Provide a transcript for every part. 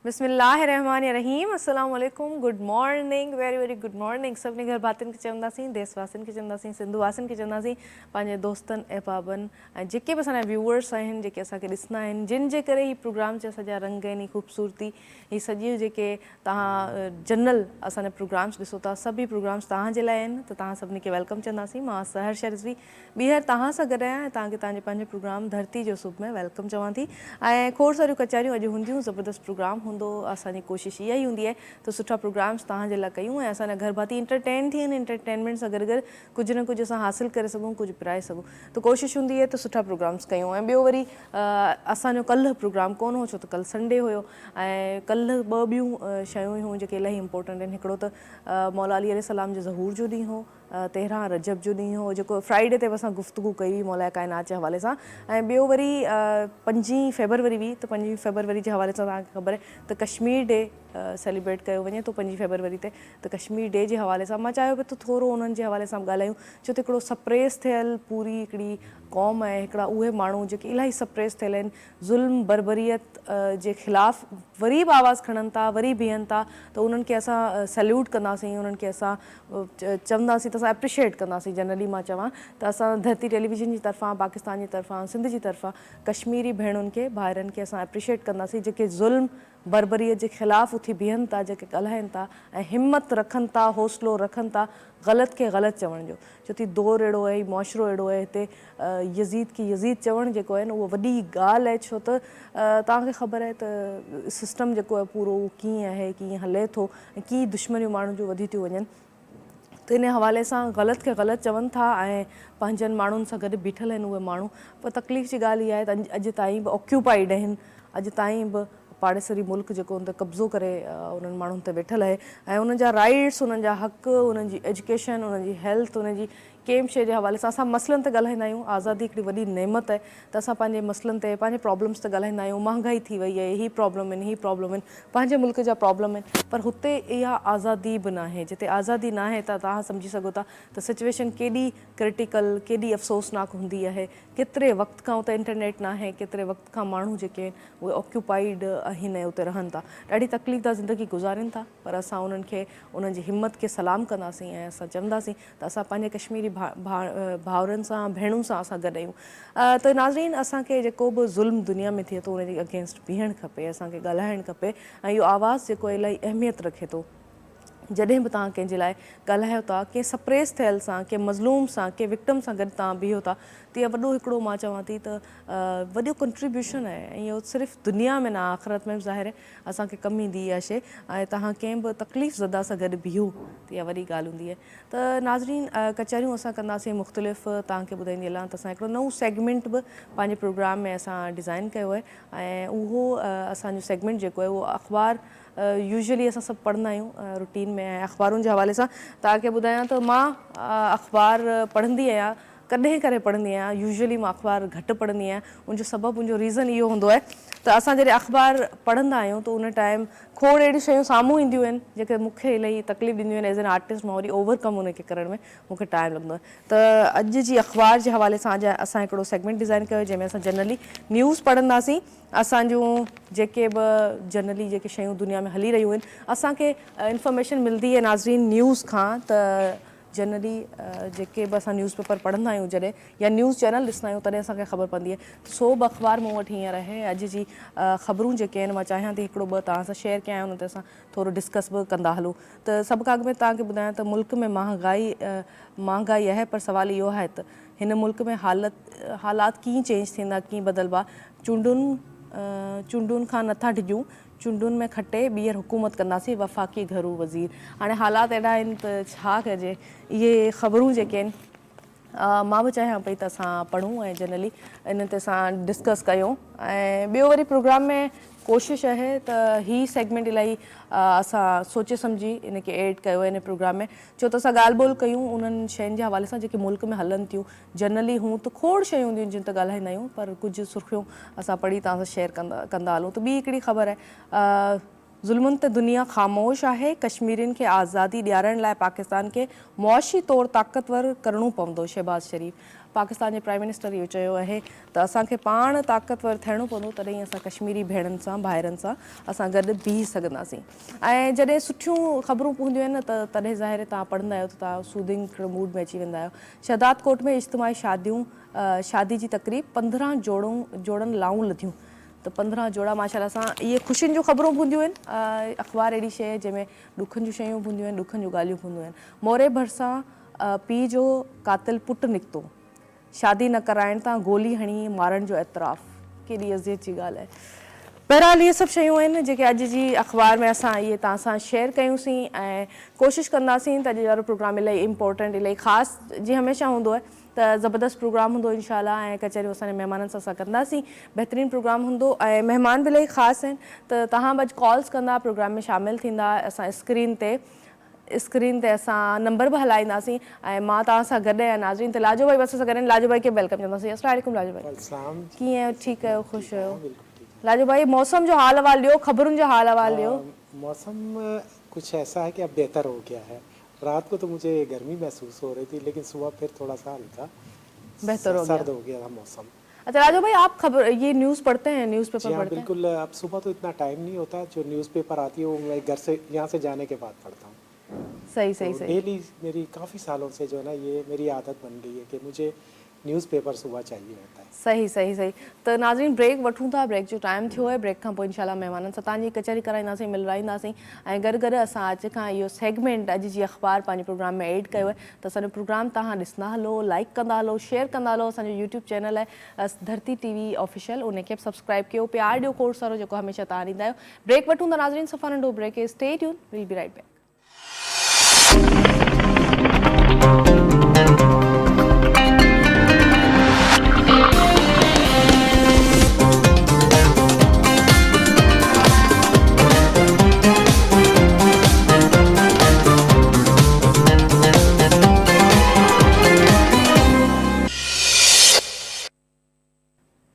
बिस्मिल्लाहिर्रहमानिर्रहीम अस्सलाम वालेकुम good morning very very good morning सभिनी घर भातियुनि खे चवंदासीं देशवासियुनि खे चवंदासीं सिंधु वासियुनि खे चवंदासीं पंहिंजे दोस्तनि ऐं पाबनि ऐं जेके बि असांजा व्यूअर्स आहिनि जेके असांखे ॾिसंदा आहिनि जिन जे करे ही प्रोग्राम जा सॼा रंग आहिनि ही ख़ूबसूरती ही सॼियूं जेके तव्हां जनरल असांजा प्रोग्राम्स ॾिसो था सभई प्रोग्राम्स तव्हांजे लाइ आहिनि त तव्हां सभिनी खे वेलकम चवंदासीं मां सहर्ष रिज़वी ॿीहर तव्हां सां गॾु आहियां ऐं तव्हांखे तव्हांजे पंहिंजे प्रोग्राम धरती जो सुब में वेलकम चवां थी ऐं खोड़ सारियूं कचहरियूं अॼु हूंदियूं ज़बरदस्त प्रोग्राम हूंदो असांजी कोशिशि इहा ई हूंदी आहे त सुठा प्रोग्राम्स तव्हांजे लाइ कयूं ऐं असांजा घर भाती इंटरटेन थी वञनि इंटरटेनमेंट सां गॾु गॾु कुझु न कुझु असां हासिलु करे सघूं कुझु पिराए सघूं त कोशिशि हूंदी आहे त सुठा प्रोग्राम्स कयूं ऐं ॿियो वरी असांजो कल्ह प्रोग्राम कोन हो छो त कल्ह संडे हुयो ऐं कल्ह ॿ ॿियूं शयूं हुयूं जेके इलाही इंपॉर्टेंट आहिनि हिकिड़ो त मौला अली अलैहिस्सलाम जो ज़हूर जो ॾींहुं हो 13 रजब जो ॾींहुं हो जेको फ्राइडे ते बि असां गुफ़्तगू कई हुई मौला काइनात जे हवाले सां ऐं ॿियो वरी 5 फेबरवरी हुई त 5 फेबरवरी जे हवाले सां तव्हांखे ख़बर आहे त कश्मीर डे सेलिब्रेट कयो वञे थो 5 फेबरवरी ते त कश्मीर डे जे हवाले सां मां चाहियो पियो त थोरो उन्हनि जे हवाले सां ॻाल्हायूं छो त हिकिड़ो सप्रेस थियल पूरी हिकिड़ी क़ौम आहे हिकिड़ा उहे माण्हू जेके इलाही सप्रेस थियल आहिनि ज़ुल्म बरबरीयत जे ख़िलाफ़ु वरी बि आवाज़ु खणनि था वरी बीहनि था त उन्हनि खे असां सैल्यूट कंदासीं उन्हनि खे असां चवंदासीं त असां एप्रिशिएट कंदासीं जनरली मां चवां त असां धरती टेलीविज़न जी तरफ़ां पाकिस्तान जी तरफ़ां सिंध जी तरफ़ां कश्मीरी भेणुनि खे भाइरनि खे असां एप्रिशिएट कंदासीं जेके ज़ुल्म बरबरीअ जे ख़िलाफ़ु उथी बीहनि था जेके ॻाल्हाइनि था ऐं हिमत रखनि था हौसलो रखनि था ग़लति खे ग़लति चवण जो छो त दौरु अहिड़ो आहे मुआशिरो अहिड़ो आहे हिते यज़ीद खे यज़ीद चवणु जेको आहे न उहो वॾी ॻाल्हि आहे छो त तव्हांखे ख़बर आहे त सिस्टम जेको आहे पूरो उहो कीअं आहे कीअं हले थो ऐं कीअं दुश्मनियूं माण्हुनि जूं वधी थियूं वञनि त इन हवाले सां ग़लति खे ग़लति चवनि था ऐं पंहिंजनि माण्हुनि सां गॾु बीठल आहिनि उहे माण्हू पर तकलीफ़ जी ॻाल्हि इहा आहे त अॼु ताईं बि ऑक्यूपाइड आहिनि अॼु ताईं बि पाड़ेसरी मुल्क जेको हुन ते कब्ज़ो करे उन्हनि माण्हुनि ते वेठल आहे ऐं उन्हनि जा राइट्स उन्हनि जा हक़ उन्हनि जी एजुकेशन उन्हनि जी हेल्थ उन्हनि जी कंहिं शइ जे हवाले सां असां मसइलनि ते ॻाल्हाईंदा आहियूं आज़ादी हिकिड़ी वॾी नेमत आहे त असां पंहिंजे मसइलनि ते पंहिंजे प्रॉब्लम्स ते ॻाल्हाईंदा आहियूं महांगाई थी वई आहे ही प्रॉब्लम आहिनि ही प्रॉब्लम आहिनि पंहिंजे मुल्क जा प्रॉब्लम आहिनि पर हुते इहा आज़ादी बि न आहे जिते आज़ादी न आहे त तव्हां सम्झी सघो था त सिचुएशन केॾी क्रिटिकल केॾी अफ़सोसनाक हूंदी आहे केतिरे वक़्त खां उते इंटरनेट न आहे केतिरे वक़्त खां माण्हू जेके आहिनि उहे ऑक्यूपाइड आहिनि ऐं उते रहनि था ॾाढी तकलीफ़ था ज़िंदगी गुज़ारनि था पर असां उन्हनि खे उन्हनि जी हिमत खे सलाम कंदासीं ऐं असां चवंदासीं त असां पंहिंजे कश्मीरी भाउरनि सां भेणुनि सां असां गॾु आहियूं त नाज़रीन असांखे जेको बि ज़ुल्म दुनिया में थिए थो उनजे अगेंस्ट बीहणु खपे असांखे ॻाल्हाइणु खपे ऐं इहो आवाज़ु जेको इलाही अहमियत रखे थो जॾहिं बि तव्हां कंहिंजे लाइ ॻाल्हायो था कंहिं सप्रेस थियल सां कंहिं मज़लूम सां कंहिं विक्टम सां गॾु तव्हां बीहो था त इहा वॾो हिकिड़ो मां चवां थी त वॾो कंट्रीब्यूशन आहे ऐं इहो सिर्फ़ु दुनिया में न आख़िरत में बि ज़ाहिर आहे असांखे कमु ईंदी इहा शइ ऐं तव्हां कंहिं बि तकलीफ़ ज़दा सां गॾु बीहो त इहा वॾी ॻाल्हि हूंदी आहे त नाज़रीन कचहरियूं असां कंदासीं मुख़्तलिफ़ तव्हांखे ॿुधाईंदी हलां त असां हिकिड़ो नओं सेगमेंट बि पंहिंजे प्रोग्राम में असां डिज़ाइन कयो आहे ऐं उहो असांजो सेगमेंट जेको आहे उहो अख़बार यूजुअली असां सभु पढ़ंदा आहियूं रूटीन में ऐं अख़बारुनि जे हवाले सां तव्हांखे ॿुधायां त मां अख़बार पढ़ंदी आहियां कॾहिं करे पढ़ंदी आहियां यूजुअली मां अख़बार घटि पढ़ंदी आहियां उनजो सबबु उनजो रीज़न इहो हूंदो आहे त असां जॾहिं अख़बार पढ़ंदा आहियूं त उन टाइम खोड़ अहिड़ियूं शयूं साम्हूं ईंदियूं आहिनि जेके मूंखे इलाही तकलीफ़ ॾींदियूं आहिनि एज़ एन आर्टिस्ट मां वरी ओवरकम उनखे करण में मूंखे टाइम लॻंदो आहे त अॼु जी अख़बार जे हवाले सां असां हिकिड़ो सेगमेंट डिज़ाइन कयो जंहिंमें असां जनरली न्यूज़ पढ़ंदासीं असांजूं जेके बि जनरली जेके शयूं दुनिया में हली रहियूं आहिनि असांखे इंफॉर्मेशन मिलंदी आहे नाज़रीन न्यूज़ खां त जनरली जेके बि असां न्यूज़पेपर पढ़ंदा आहियूं जॾहिं या न्यूज़ चैनल ॾिसंदा आहियूं तॾहिं असांखे ख़बर पवंदी आहे सो बि अख़बार मूं वटि हींअर आहे अॼु जी ख़बरूं जेके आहिनि मां चाहियां थी हिकिड़ो ॿ तव्हां सां शेयर कयां हुन ते असां थोरो डिस्कस बि कंदा हलूं त सभु खां अॻु में तव्हांखे ॿुधायां त मुल्क में महांगाई आहे पर सुवालु इहो आहे त हिन मुल्क में हालात कीअं चेंज थींदा कीअं बदिलबा चूंडुनि खां नथा डिॼूं चूंडुनि में खटे ॿीहर हुकूमत कंदासीं वफ़ाक़ी घरू वज़ीर हाणे हालात अहिड़ा आहिनि त छा कजे इहे ख़बरूं जेके आहिनि मां बि चाहियां पई त असां पढ़ूं ऐं जनरली इन ते असां डिस्कस कयूं ऐं ॿियो वरी प्रोग्राम में कोशिशि आहे त ही सेगमेंट इलाही असां सोचे सम्झी इनखे एड कयो आहे इन प्रोग्राम में छो त असां ॻाल्हि ॿोल कयूं उन्हनि शयुनि जे हवाले सां जेके मुल्क में हलनि थियूं जनरली हूं त खोड़ शयूं हूंदियूं आहिनि जिन ते ॻाल्हाईंदा आहियूं पर कुझु सुर्ख़ियूं असां पढ़ी तव्हां सां शेयर कंदा हलूं त ॿी हिकिड़ी ख़बर आहे ज़ुल्मनि ते दुनिया ख़ामोश आहे कश्मीरियुनि खे आज़ादी ॾियारण लाइ पाकिस्तान खे मुआशी तौरु ताक़तवर करणो पवंदो शहबाज़ शरीफ़ पाकिस्तान जे प्राइम मिनिस्टर इहो चयो आहे त असांखे पाण ताक़तवर थियणो पवंदो, तॾहिं असां कश्मीरी भेणनि सां भाइरनि सां असां गॾु बीह सघंदासीं। ऐं जॾहिं सुठियूं ख़बरूं पवंदियूं आहिनि न त तॾहिं ज़ाहिर तव्हां पढ़ंदा आहियो त तव्हां सूदिंग मूड में अची वेंदा आहियो। शहदाद कोट में इज्तिमाही शादी जी तक़रीब 15 जोड़नि लाऊं लथियूं, त 15 जोड़ा माशाल्लाह सां इहे ख़ुशियुनि जूं ख़बरूं हूंदियूं आहिनि। अख़बार अहिड़ी शइ आहे जंहिंमें ॾुखनि जूं शयूं हूंदियूं आहिनि, ॾुखनि जूं ॻाल्हियूं हूंदियूं आहिनि। मोरे भरिसां पीउ जो कातिल पुटु निकितो, शादी न कराइण तां गोली हणी मारण जो एतिराफ़, केॾी अज़ियत जी ॻाल्हि आहे। बहरहाल इहे सभु शयूं आहिनि जेके अॼु जी अख़बार में असां इहे तव्हां सां शेयर कयूंसीं ऐं कोशिशि कंदासीं त अॼु वारो प्रोग्राम इलाही इम्पोर्टेंट, इलाही ख़ासि जीअं हमेशह हूंदो आहे त ज़बरदस्त प्रोग्राम हूंदो इंशाल्लाह, ऐं कचहरियूं असांजे महिमाननि सां असां कंदासीं, बहितरीनु प्रोग्राम हूंदो ऐं महिमान बि इलाही ख़ासि आहिनि। त तव्हां बि अॼु कॉल्स कंदा, प्रोग्राम में शामिलु थींदा, असां स्क्रीन ते असां नंबर बि हलाईंदासीं ऐं मां तव्हां सां गॾु आहियां नाज़रीन। त लाजो भाई बस सां गॾु, लाजो भाई खे वेलकम चवंदासीं। अस्सलाम वालेकुम लाजो भाई, कीअं आहियो? ठीकु आहियो? ख़ुशि आहियो? लाजो भाई मौसम जो हाल अहवाल ॾियो, ख़बरुनि जो हाल अहवाल ॾियो। मौसम कुछ ऐसा है कि अब बेहतर हो गया है। रात को तो मुझे गर्मी महसूस हो रही थी, लेकिन सुबह फिर थोड़ा सा हल्का बेहतर हो गया, सर्द हो गया था मौसम। अच्छा राजू भाई, आप खबर ये न्यूज़ पढ़ते हैं, न्यूज़पेपर जी हाँ पढ़ते हैं? बिल्कुल। अब सुबह तो इतना टाइम नहीं होता, जो न्यूज़पेपर आती है वो मैं घर से यहाँ से जाने के बाद पढ़ता हूँ। सही सही तो सही, डेली मेरी काफ़ी सालों से जो है ना ये मेरी आदत बन गई है कि मुझे न्यूज़पेपर सुबह चाहिए होता है। सही सही सही। त नाज़रीन ब्रेक वठूं था, ब्रेक जो टाइम थियो आहे, ब्रेक खां पोइ इंशाल्लाह महिमाननि सां तव्हांजी कचहरी कराईंदासीं, मिलवाईंदासीं ऐं गॾु गॾु असां अॼु खां इहो सेगमेंट अॼु जी अख़बार पंहिंजे प्रोग्राम में एड कयो आहे। त असांजो प्रोग्राम तव्हां ॾिसंदा हलो, लाइक कंदा हलो, शेयर कंदा हलो। असांजो यूट्यूब चैनल आहे धरती TV ऑफिशियल, उनखे बि सब्सक्राइब कयो, प्यार ॾियो कोर्स वारो जेको हमेशह तव्हां ॾींदा आहियो। ब्रेक वठूं था नाज़रीन, सफ़ा नंढो break, stay tune, will be right back.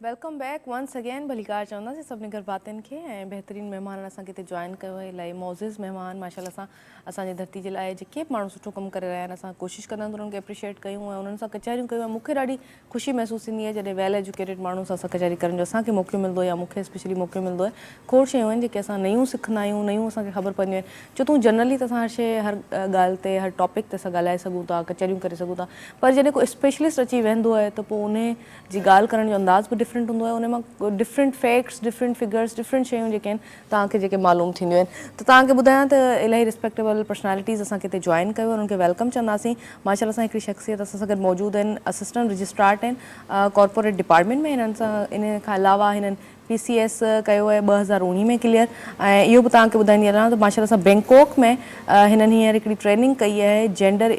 Welcome back once again, भलीकार चवंदासीं सभिनी घर बातियुनि खे ऐं बहितरीनु महिमान असांखे हिते जॉइन कयो आहे, इलाही मौज़िज़ महिमान माशाल्लाह सां असांजी धरती जे लाइ जेके बि माण्हू सुठो कमु करे रहिया आहिनि, असां कोशिशि कंदा आहियूं उन्हनि खे एप्रिशिएट कयूं ऐं उन्हनि सां कचहरियूं कयूं। ऐं मूंखे ॾाढी ख़ुशी महसूसु थींदी आहे जॾहिं वेल एजुकेटेड माण्हू सां असां कचहरी करण जो असांखे मौक़ो मिलंदो आहे, या मूंखे स्पेशली मौक़ो मिलंदो आहे। खोड़ शयूं आहिनि जेके असां नयूं सिखंदा आहियूं, नयूं असांखे ख़बर पवंदियूं आहिनि। छो तूं जनरली त असां हर शइ हर ॻाल्हि ते हर टॉपिक ते असां ॻाल्हाए सघूं था, कचहरियूं करे सघूं था, पर जॾहिं को स्पेशलिस्ट अची वेंदो आहे त पोइ उन जी ॻाल्हि करण जो अंदाज़ बि डिफरेंट हूंदो आहे, उन मां different facts, different figures, different शयूं जेके आहिनि तव्हांखे जेके मालूम थींदियूं आहिनि। त तव्हांखे ॿुधायां त इलाही रिस्पेक्टेबल पर्सनैलिटीज़ असांखे हिते जॉइन कयो, उन्हनि खे वेलकम चवंदासीं। माशाल्लाह सां हिकिड़ी शख़्सियत असां सां गॾु मौजूदु आहिनि, असिस्टेंट रजिस्ट्रार्ट आहिनि कॉर्पोरेट डिपार्टमेंट में। हिननि सां इन खां अलावा हिननि PCS कयो आहे 2019 में क्लियर, ऐं इहो बि तव्हांखे ॿुधाईंदी हलां त माशाल्लाह सां बैंकॉक में हिननि हींअर हिकिड़ी ट्रेनिंग कई आहे जेंडर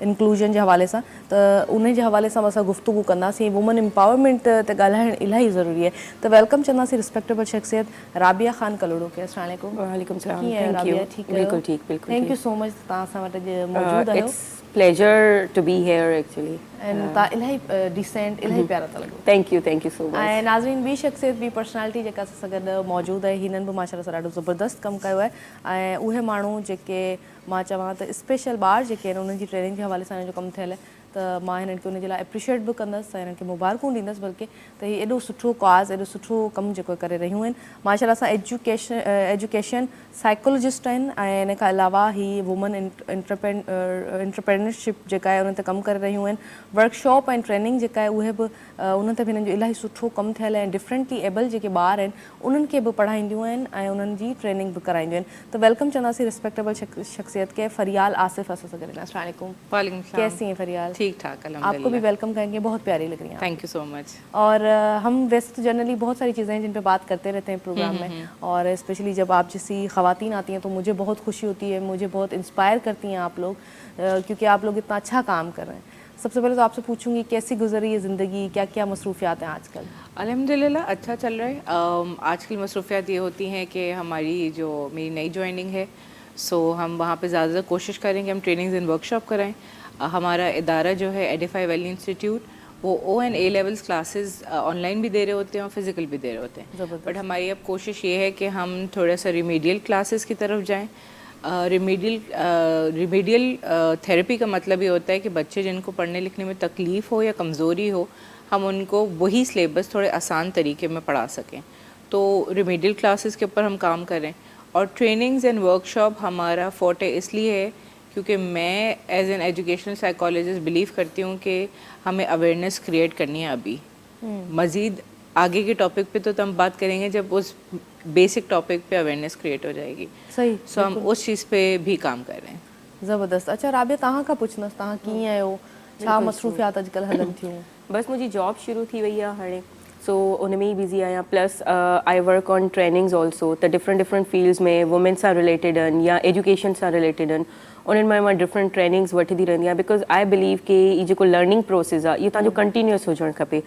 इंक्लूजन जे हवाले सां, त उन जे हवाले सां असां गुफ़्तगू कंदासीं। वुमन एम्पावरमेंट ते ॻाल्हाइणु इलाही ज़रूरी आहे, त वेलकम चवंदासीं रिस्पेक्टेबल शख़्सियत राबिया ख़ान कलोड़ो खे। अस्सलाम वालेकुम। वालेकुम सलाम, कीअं आहियो थैंक यू। राबिया? ठीकु आहियो? बिल्कुल ठीक, बिल्कुल थैंक यू ठीक। सो मच तव्हां सां वटि अॼु मौजूदु आहियो। It's pleasure to be here actually, ऐं तव्हां इलाही डिसेंट, इलाही प्यारा था लॻो। Thank you so much. ऐं नाज़रीन ॿी शख़्सियत, ॿी पर्सनैलिटी जेका असां सां गॾु मौजूदु आहे, हिननि बि माशाल्लाह सां ॾाढो ज़बरदस्त कमु कयो आहे। ऐं उहे माण्हू जेके मां चवां त स्पेशल ॿार जेके आहिनि उन्हनि जी ट्रेनिंग जे हवाले सां हिन जो कमु थियल आहे, त मां हिननि खे उनजे लाइ एप्रिशिएट बि कंदसि ऐं हिननि खे मुबारकूं ॾींदसि, बल्कि त हीउ एॾो सुठो कॉज़, एॾो सुठो कमु जेको करे रहियूं आहिनि। माशाल्लाह सां एजुकेशन साइकोलॉजिस्ट आहिनि ऐं इन खां अलावा ही वुमन एंटरप्रेन्योरशिप जेका आहे उन ते कमु करे रहियूं आहिनि। वर्कशॉप ऐं ट्रेनिंग जेका आहे उहे बि उन ते बि हिननि जो इलाही सुठो कमु थियल आहे। ऐं डिफरेंटली एबल जेके ॿार आहिनि उन्हनि खे बि पढ़ाईंदियूं आहिनि ऐं उन्हनि जी ट्रेनिंग बि कराईंदियूं आहिनि। त वेलकम चवंदासीं रिस्पेक्टेबल शख़्सियत के फ़रियाल आसिफ असां सां गॾु। अस्सलाम वालेकुम। वालेकुम सलाम। कैसी हैं फ़रियाल? ठीक ठाक, आपको भी अल्हम्दुलिल्लाह। वेलकम कहेंगे, बहुत प्यारी लग रही हैं। Thank you so much. और हम वैसे तो जनरली बहुत सारी चीज़ें हैं जिन पे बात करते रहते हैं प्रोग्राम में, और स्पेशली जब आप जैसी ख़वातीन आती हैं तो मुझे बहुत खुशी होती है, मुझे बहुत इंस्पायर करती हैं आप लोग, क्योंकि आप लोग इतना अच्छा काम कर रहे हैं। सबसे पहले तो आपसे पूछूंगी कैसी गुजरी है ज़िंदगी, क्या क्या मसरूफियात हैं आजकल? अल्हम्दुलिल्लाह अच्छा चल रहा है। आजकल मसरूफियात ये होती हैं कि हमारी जो मेरी नई ज्वाइनिंग है, सो हम वहाँ पे ज़्यादा कोशिश करेंगे हम ट्रेनिंग्स एंड वर्कशॉप कराएं। हमारा इदारा जो है एडिफाई वैली इंस्टीट्यूट, वो ONA लेवल्स क्लासेस ऑनलाइन भी दे रहे होते हैं और फिज़िकल भी दे रहे होते हैं। बट हमारी अब कोशिश ये है कि हम थोड़ा सा रिमीडियल क्लासेस की तरफ जाएं। रिमीडियल थेरेपी का मतलब ये होता है कि बच्चे जिनको पढ़ने लिखने में तकलीफ़ हो या कमज़ोरी हो, हम उनको वही सिलेबस थोड़े आसान तरीके में पढ़ा सकें। तो रिमीडियल क्लासेस के ऊपर हम काम करें। और ट्रेनिंग्स एंड वर्कशॉप हमारा फोटे इसलिए है क्योंकि मैं as an educational psychologist believe करती हूँ कि हमें अवेयरनेस क्रिएट करनी है अभी। मज़ीद आगे के टॉपिक पे तो हम बात करेंगे जब उस बेसिक टॉपिक पे अवेयरनेस क्रिएट हो जाएगी। सही, सो हम उस चीज़ पे भी काम कर रहे हैं। ज़बरदस्त। अच्छा राबिया, तव्हां खां पुछंदसि, तव्हां कीअं आहियो, छा मसरूफ़ियात अॼुकल्ह हलनि थियूं? बस मुंहिंजी जॉब शुरू थी वई आहे हाणे, सो उन में ई बिज़ी आहियां। Plus I work on trainings also, त डिफरेंट फील्ड्स में वुमेन सां रिलेटेड आहिनि या एजुकेशन सां रिलेटेड आहिनि, उन्हनि में मां डिफरेंट ट्रेनिंग्स वठंदी रहंदी आहियां। बिकॉज आई बिलीव कि ई जेको लर्निंग प्रोसेस आहे इहो तव्हांजो कंटिन्यूअस हुजणु खपे।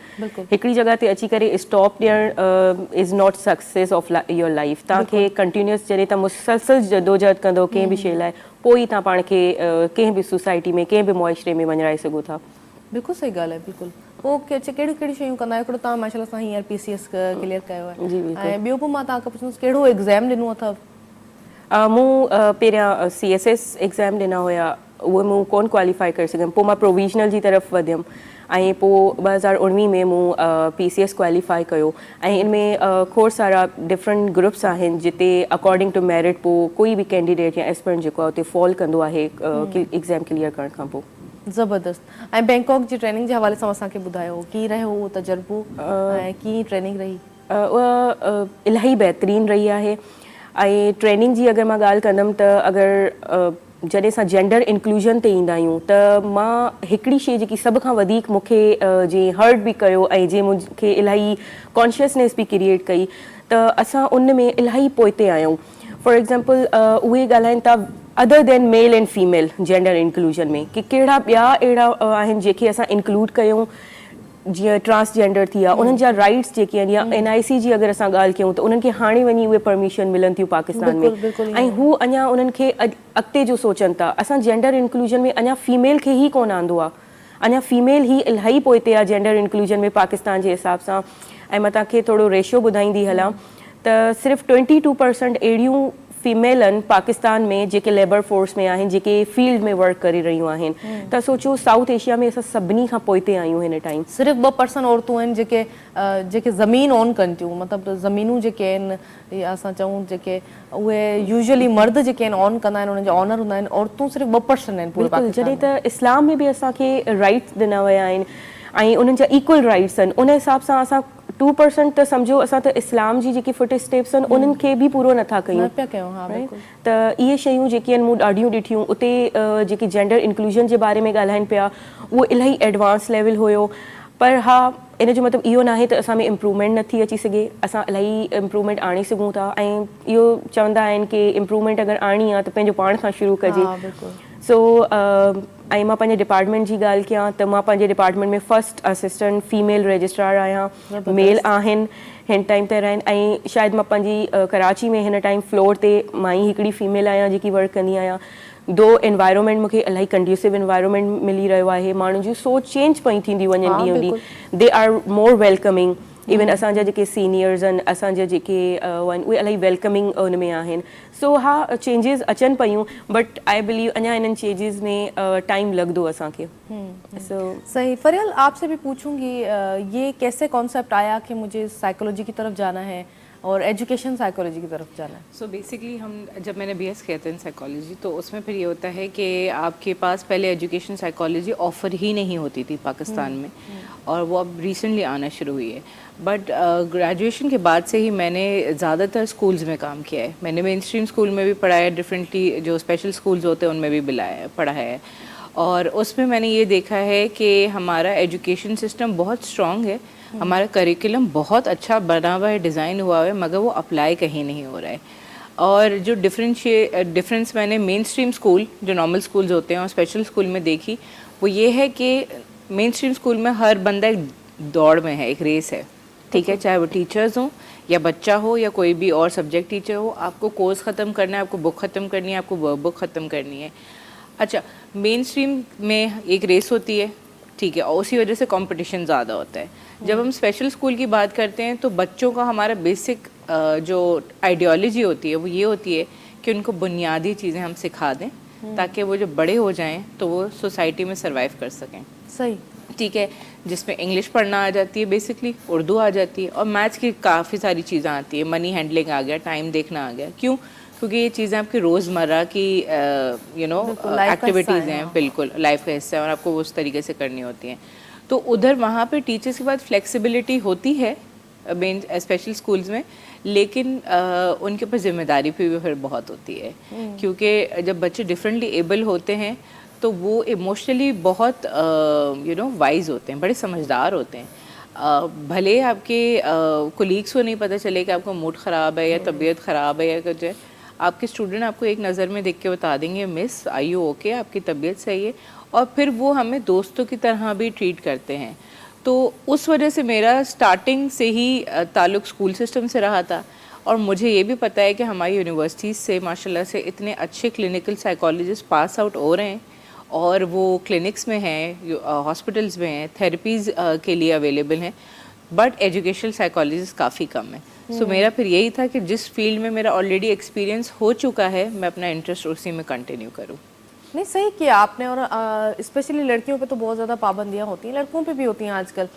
हिकिड़ी जॻह ते अची करे स्टॉप ॾियणु is not success of your life. तव्हांखे कंटिन्यूअस जॾहिं तव्हां मुसलसल जदोजहद कंदो कंहिं बि शइ लाइ, पोइ ई तव्हां पाण खे कंहिं बि सोसाइटी में कंहिं बि मुआशिरे में वञाए सघो था। बिल्कुलु सही ॻाल्हि आहे, बिल्कुलु। पोइ कहिड़ी शयूं कंदा आहियो? हिकिड़ो तव्हां माशाल्लाह सां हींअर PCS क्लियर कयो आहे, ऐं ॿियो पोइ मां तव्हांखां पुछंदसि कहिड़ो एग्ज़ाम ॾिनो अथव? मूं पहिरियां CSS एग्ज़ाम ॾिना हुया, उहे मूं कोन क्वालिफाई करे सघियमि। पोइ मां प्रोविजनल जी तरफ़ वधियमि ऐं पोइ 2019 में मूं PCS क्वालिफाई कयो। ऐं इन में खोड़ सारा डिफरेंट ग्रुप्स आहिनि जिते अकॉर्डिंग टू मेरिट पोइ कोई बि कैंडिडेट या एस्पिरेंट जेको आहे उते फॉल कंदो आहे एग्ज़ाम क्लियर करण खां पोइ। ज़बरदस्त। ऐं बैंकॉक जी ट्रेनिंग जे हवाले सां असांखे ॿुधायो, कीअं रहियो उहो तजुर्बो ऐं कीअं ट्रेनिंग रही? उहा इलाही बहितरीनु रही आहे। ऐं ट्रेनिंग जी अगरि मां ॻाल्हि कंदमि त अगरि जॾहिं असां जेंडर इंक्लूजन ते ईंदा आहियूं त मां हिकिड़ी शइ जेकी सभ खां वधीक मूंखे जीअं हर्ट बि कयो ऐं जीअं मूंखे इलाही कॉन्शियसनेस बि क्रिएट कई, त असां उन में इलाही पोइते आहियूं। फॉर एग्ज़ाम्पल उहे ॻाल्हाइनि था other than male and female gender inclusion में, कि कहिड़ा ॿिया अहिड़ा आहिनि जेके असां इंक्लूड कयूं, जीअं ट्रांसजेंडर थी विया, उन्हनि जा राइट्स जेके आहिनि, या NIC जी अगरि असां ॻाल्हि कयूं त उन्हनि खे हाणे वञी उहे परमिशन मिलनि थियूं पाकिस्तान में, ऐं हू अञा उन्हनि खे अॻिते जो सोचनि था। असां जेंडर इंक्लूजन में अञा फीमेल खे ई कोन आंदो आहे, अञा फीमेल ई इलाही पोइते आहे जेंडर इंक्लूजन में पाकिस्तान जे हिसाब सां। ऐं मां तव्हांखे थोरो रेशो ॿुधाईंदी हलां त सिर्फ़ु 22% अहिड़ियूं फीमेल आहिनि पाकिस्तान में जेके लेबर फोर्स में आहिनि, जेके फील्ड में वर्क करे रहियूं आहिनि। त सोचो साउथ एशिया में असां सभिनी खां पोइते आहियूं हिन टाइम। सिर्फ़ु 2% औरतूं आहिनि जेके ज़मीन ऑन कनि थियूं, मतिलबु ज़मीनूं जेके आहिनि या असां चऊं जेके उहे यूजुअली मर्द जेके आहिनि ऑन कंदा आहिनि, उन्हनि जा ऑनर हूंदा आहिनि, औरतूं सिर्फ़ु 2% आहिनि पूरे पाकिस्तान में। जॾहिं त इस्लाम में बि असांखे राइट्स ॾिना विया आहिनि ऐं उन्हनि जा इक्वल राइट्स आहिनि, उन हिसाब सां असां 2% त सम्झो असां त इस्लाम जी जेकी फुट स्टेप्स आहिनि उन्हनि खे बि पूरो नथा कयूं। त इहे शयूं जेके आहिनि मूं ॾाढियूं ॾिठियूं। उते जेकी जेंडर इंक्लूजन जे बारे में ॻाल्हाइनि पिया, उहो इलाही एडवांस लेवल हुयो। पर हा, इन जो मतिलबु इहो न आहे त असां में इम्प्रूवमेंट नथी अची सघे, असां इलाही इम्प्रूवमेंट आणे सघूं था। ऐं इहो चवंदा आहिनि कि इम्प्रूवमेंट अगरि आणी आहे त पंहिंजो पाण खां शुरू कजे। सो ऐं मां पंहिंजे डिपार्टमेंट जी ॻाल्हि कयां त मां पंहिंजे डिपार्टमेंट में फर्स्ट असिस्टेंट फीमेल रजिस्ट्रार आहियां। मेल आहिनि हिन टाइम ते रहनि, ऐं शायदि मां पंहिंजी कराची में हिन टाइम फ्लोर ते मां ई हिकिड़ी फीमेल आहियां जेकी वर्क कंदी आहियां। दो एनवायरमेंट मूंखे इलाही कंड्यूसिव एनवायरमेंट मिली रहियो आहे, माण्हुनि जी सोच चेंज पई थींदी वञनि ॾींहों ॾींहुं। They are more welcoming. Even असांजा जेके सीनियर्स आहिनि, असांजा जेके आहिनि, उहे इलाही वेलकमिंग उन में आहिनि। सो हा, चेंजिस अचनि पियूं, बट आई बिलीव अञा इन्हनि चेंजिस में टाइम लॻंदो असांखे। सही। फरियल, आपसे भी पूछूंगी, ये कैसे कॉन्सेप्ट आया कि मुझे साइकोलॉजी की तरफ जाना है और एजुकेशन साइकोलॉजी की तरफ जाना है? सो बेसिकली जब मैंने BS किया था इन साइकोलॉजी, तो उसमें फिर ये होता है कि आपके पास पहले एजुकेशन साइकोलॉजी ऑफ़र ही नहीं होती थी पाकिस्तान में, और वो अब रिसेंटली आना शुरू हुई है। बट ग्रेजुएशन के बाद से ही मैंने ज़्यादातर स्कूल्स में काम किया है। मैंने मेन स्ट्रीम स्कूल में भी पढ़ाया है, डिफरेंटली जो स्पेशल स्कूल्स होते हैं उनमें भी पढ़ा है। और उसमें मैंने ये देखा है कि हमारा एजुकेशन सिस्टम बहुत स्ट्रॉन्ग है, हमारा करिकुलम बहुत अच्छा बना हुआ है, डिज़ाइन हुआ है, मगर वो अप्लाई कहीं नहीं हो रहा है। और जो डिफरेंस मैंने मेन स्ट्रीम स्कूल, जो नॉर्मल स्कूल्स होते हैं, और स्पेशल स्कूल में देखी, वो ये है कि मेन स्ट्रीम स्कूल में हर बंदा एक दौड़ में है, एक रेस है, ठीक है, चाहे वो टीचर्स हों या बच्चा हो या कोई भी और सब्जेक्ट टीचर हो। आपको कोर्स ख़त्म करना है, आपको बुक ख़त्म करनी है, आपको वर्क बुक ख़त्म करनी है। अच्छा, मेन स्ट्रीम में एक रेस होती है, ठीक है, और उसी वजह से कंपटीशन ज़्यादा होता है। जब हम स्पेशल स्कूल की बात करते हैं तो बच्चों का हमारा बेसिक जो आइडियोलॉजी होती है वो ये होती है कि उनको बुनियादी चीज़ें हम सिखा दें ताकि वो जब बड़े हो जाएं तो वो सोसाइटी में सरवाइव कर सकें। सही, ठीक है, जिसमें इंग्लिश पढ़ना आ जाती है, बेसिकली उर्दू आ जाती है, और मैथ्स की काफ़ी सारी चीज़ें आती है, मनी हैंडलिंग आ गया, टाइम देखना आ गया। क्यों? क्योंकि ये चीज़ें आपकी रोज़मर्रा की एक्टिविटीज़ हैं, बिल्कुल लाइफ का हिस्सा है और आपको उस तरीके से करनी होती हैं। तो उधर वहाँ पे टीचर्स के बाद फ्लेक्सिबिलिटी होती है मेन स्पेशल स्कूल्स में, लेकिन उनके ऊपर जिम्मेदारी भी फिर बहुत होती है, क्योंकि जब बच्चे डिफरेंटली एबल होते हैं तो वो इमोशनली बहुत वाइज होते हैं, बड़े समझदार होते हैं। भले आपके कोलीग्स को नहीं पता चले कि आपका मूड ख़राब है या तबीयत ख़राब है या कुछ है, आपके स्टूडेंट आपको एक नज़र में देख के बता देंगे मिस आई यू ओके, आपकी तबीयत सही है, और फिर वो हमें दोस्तों की तरह भी ट्रीट करते हैं। तो उस वजह से मेरा स्टार्टिंग से ही ताल्लुक़ स्कूल सिस्टम से रहा था, और मुझे ये भी पता है कि हमारी यूनिवर्सिटीज़ से माशाल्लाह से इतने अच्छे क्लिनिकल साइकोलॉजिस्ट पास आउट हो रहे हैं, और वो क्लिनिक्स में हैं, हॉस्पिटल्स में हैं, थेरेपीज़ के लिए अवेलेबल हैं, बट एजुकेशनल साइकोलॉजिस्ट काफ़ी कम है। सो मेरा फिर यही था कि जिस फील्ड में मेरा ऑलरेडी एक्सपीरियंस हो चुका है, मैं अपना इंटरेस्ट उसी में कंटिन्यू करूँ। नहीं सही किया आपने। और स्पेशली लड़कियों पे तो बहुत ज़्यादा पाबंदियां होती हैं, लड़कों पे भी होती हैं आजकल,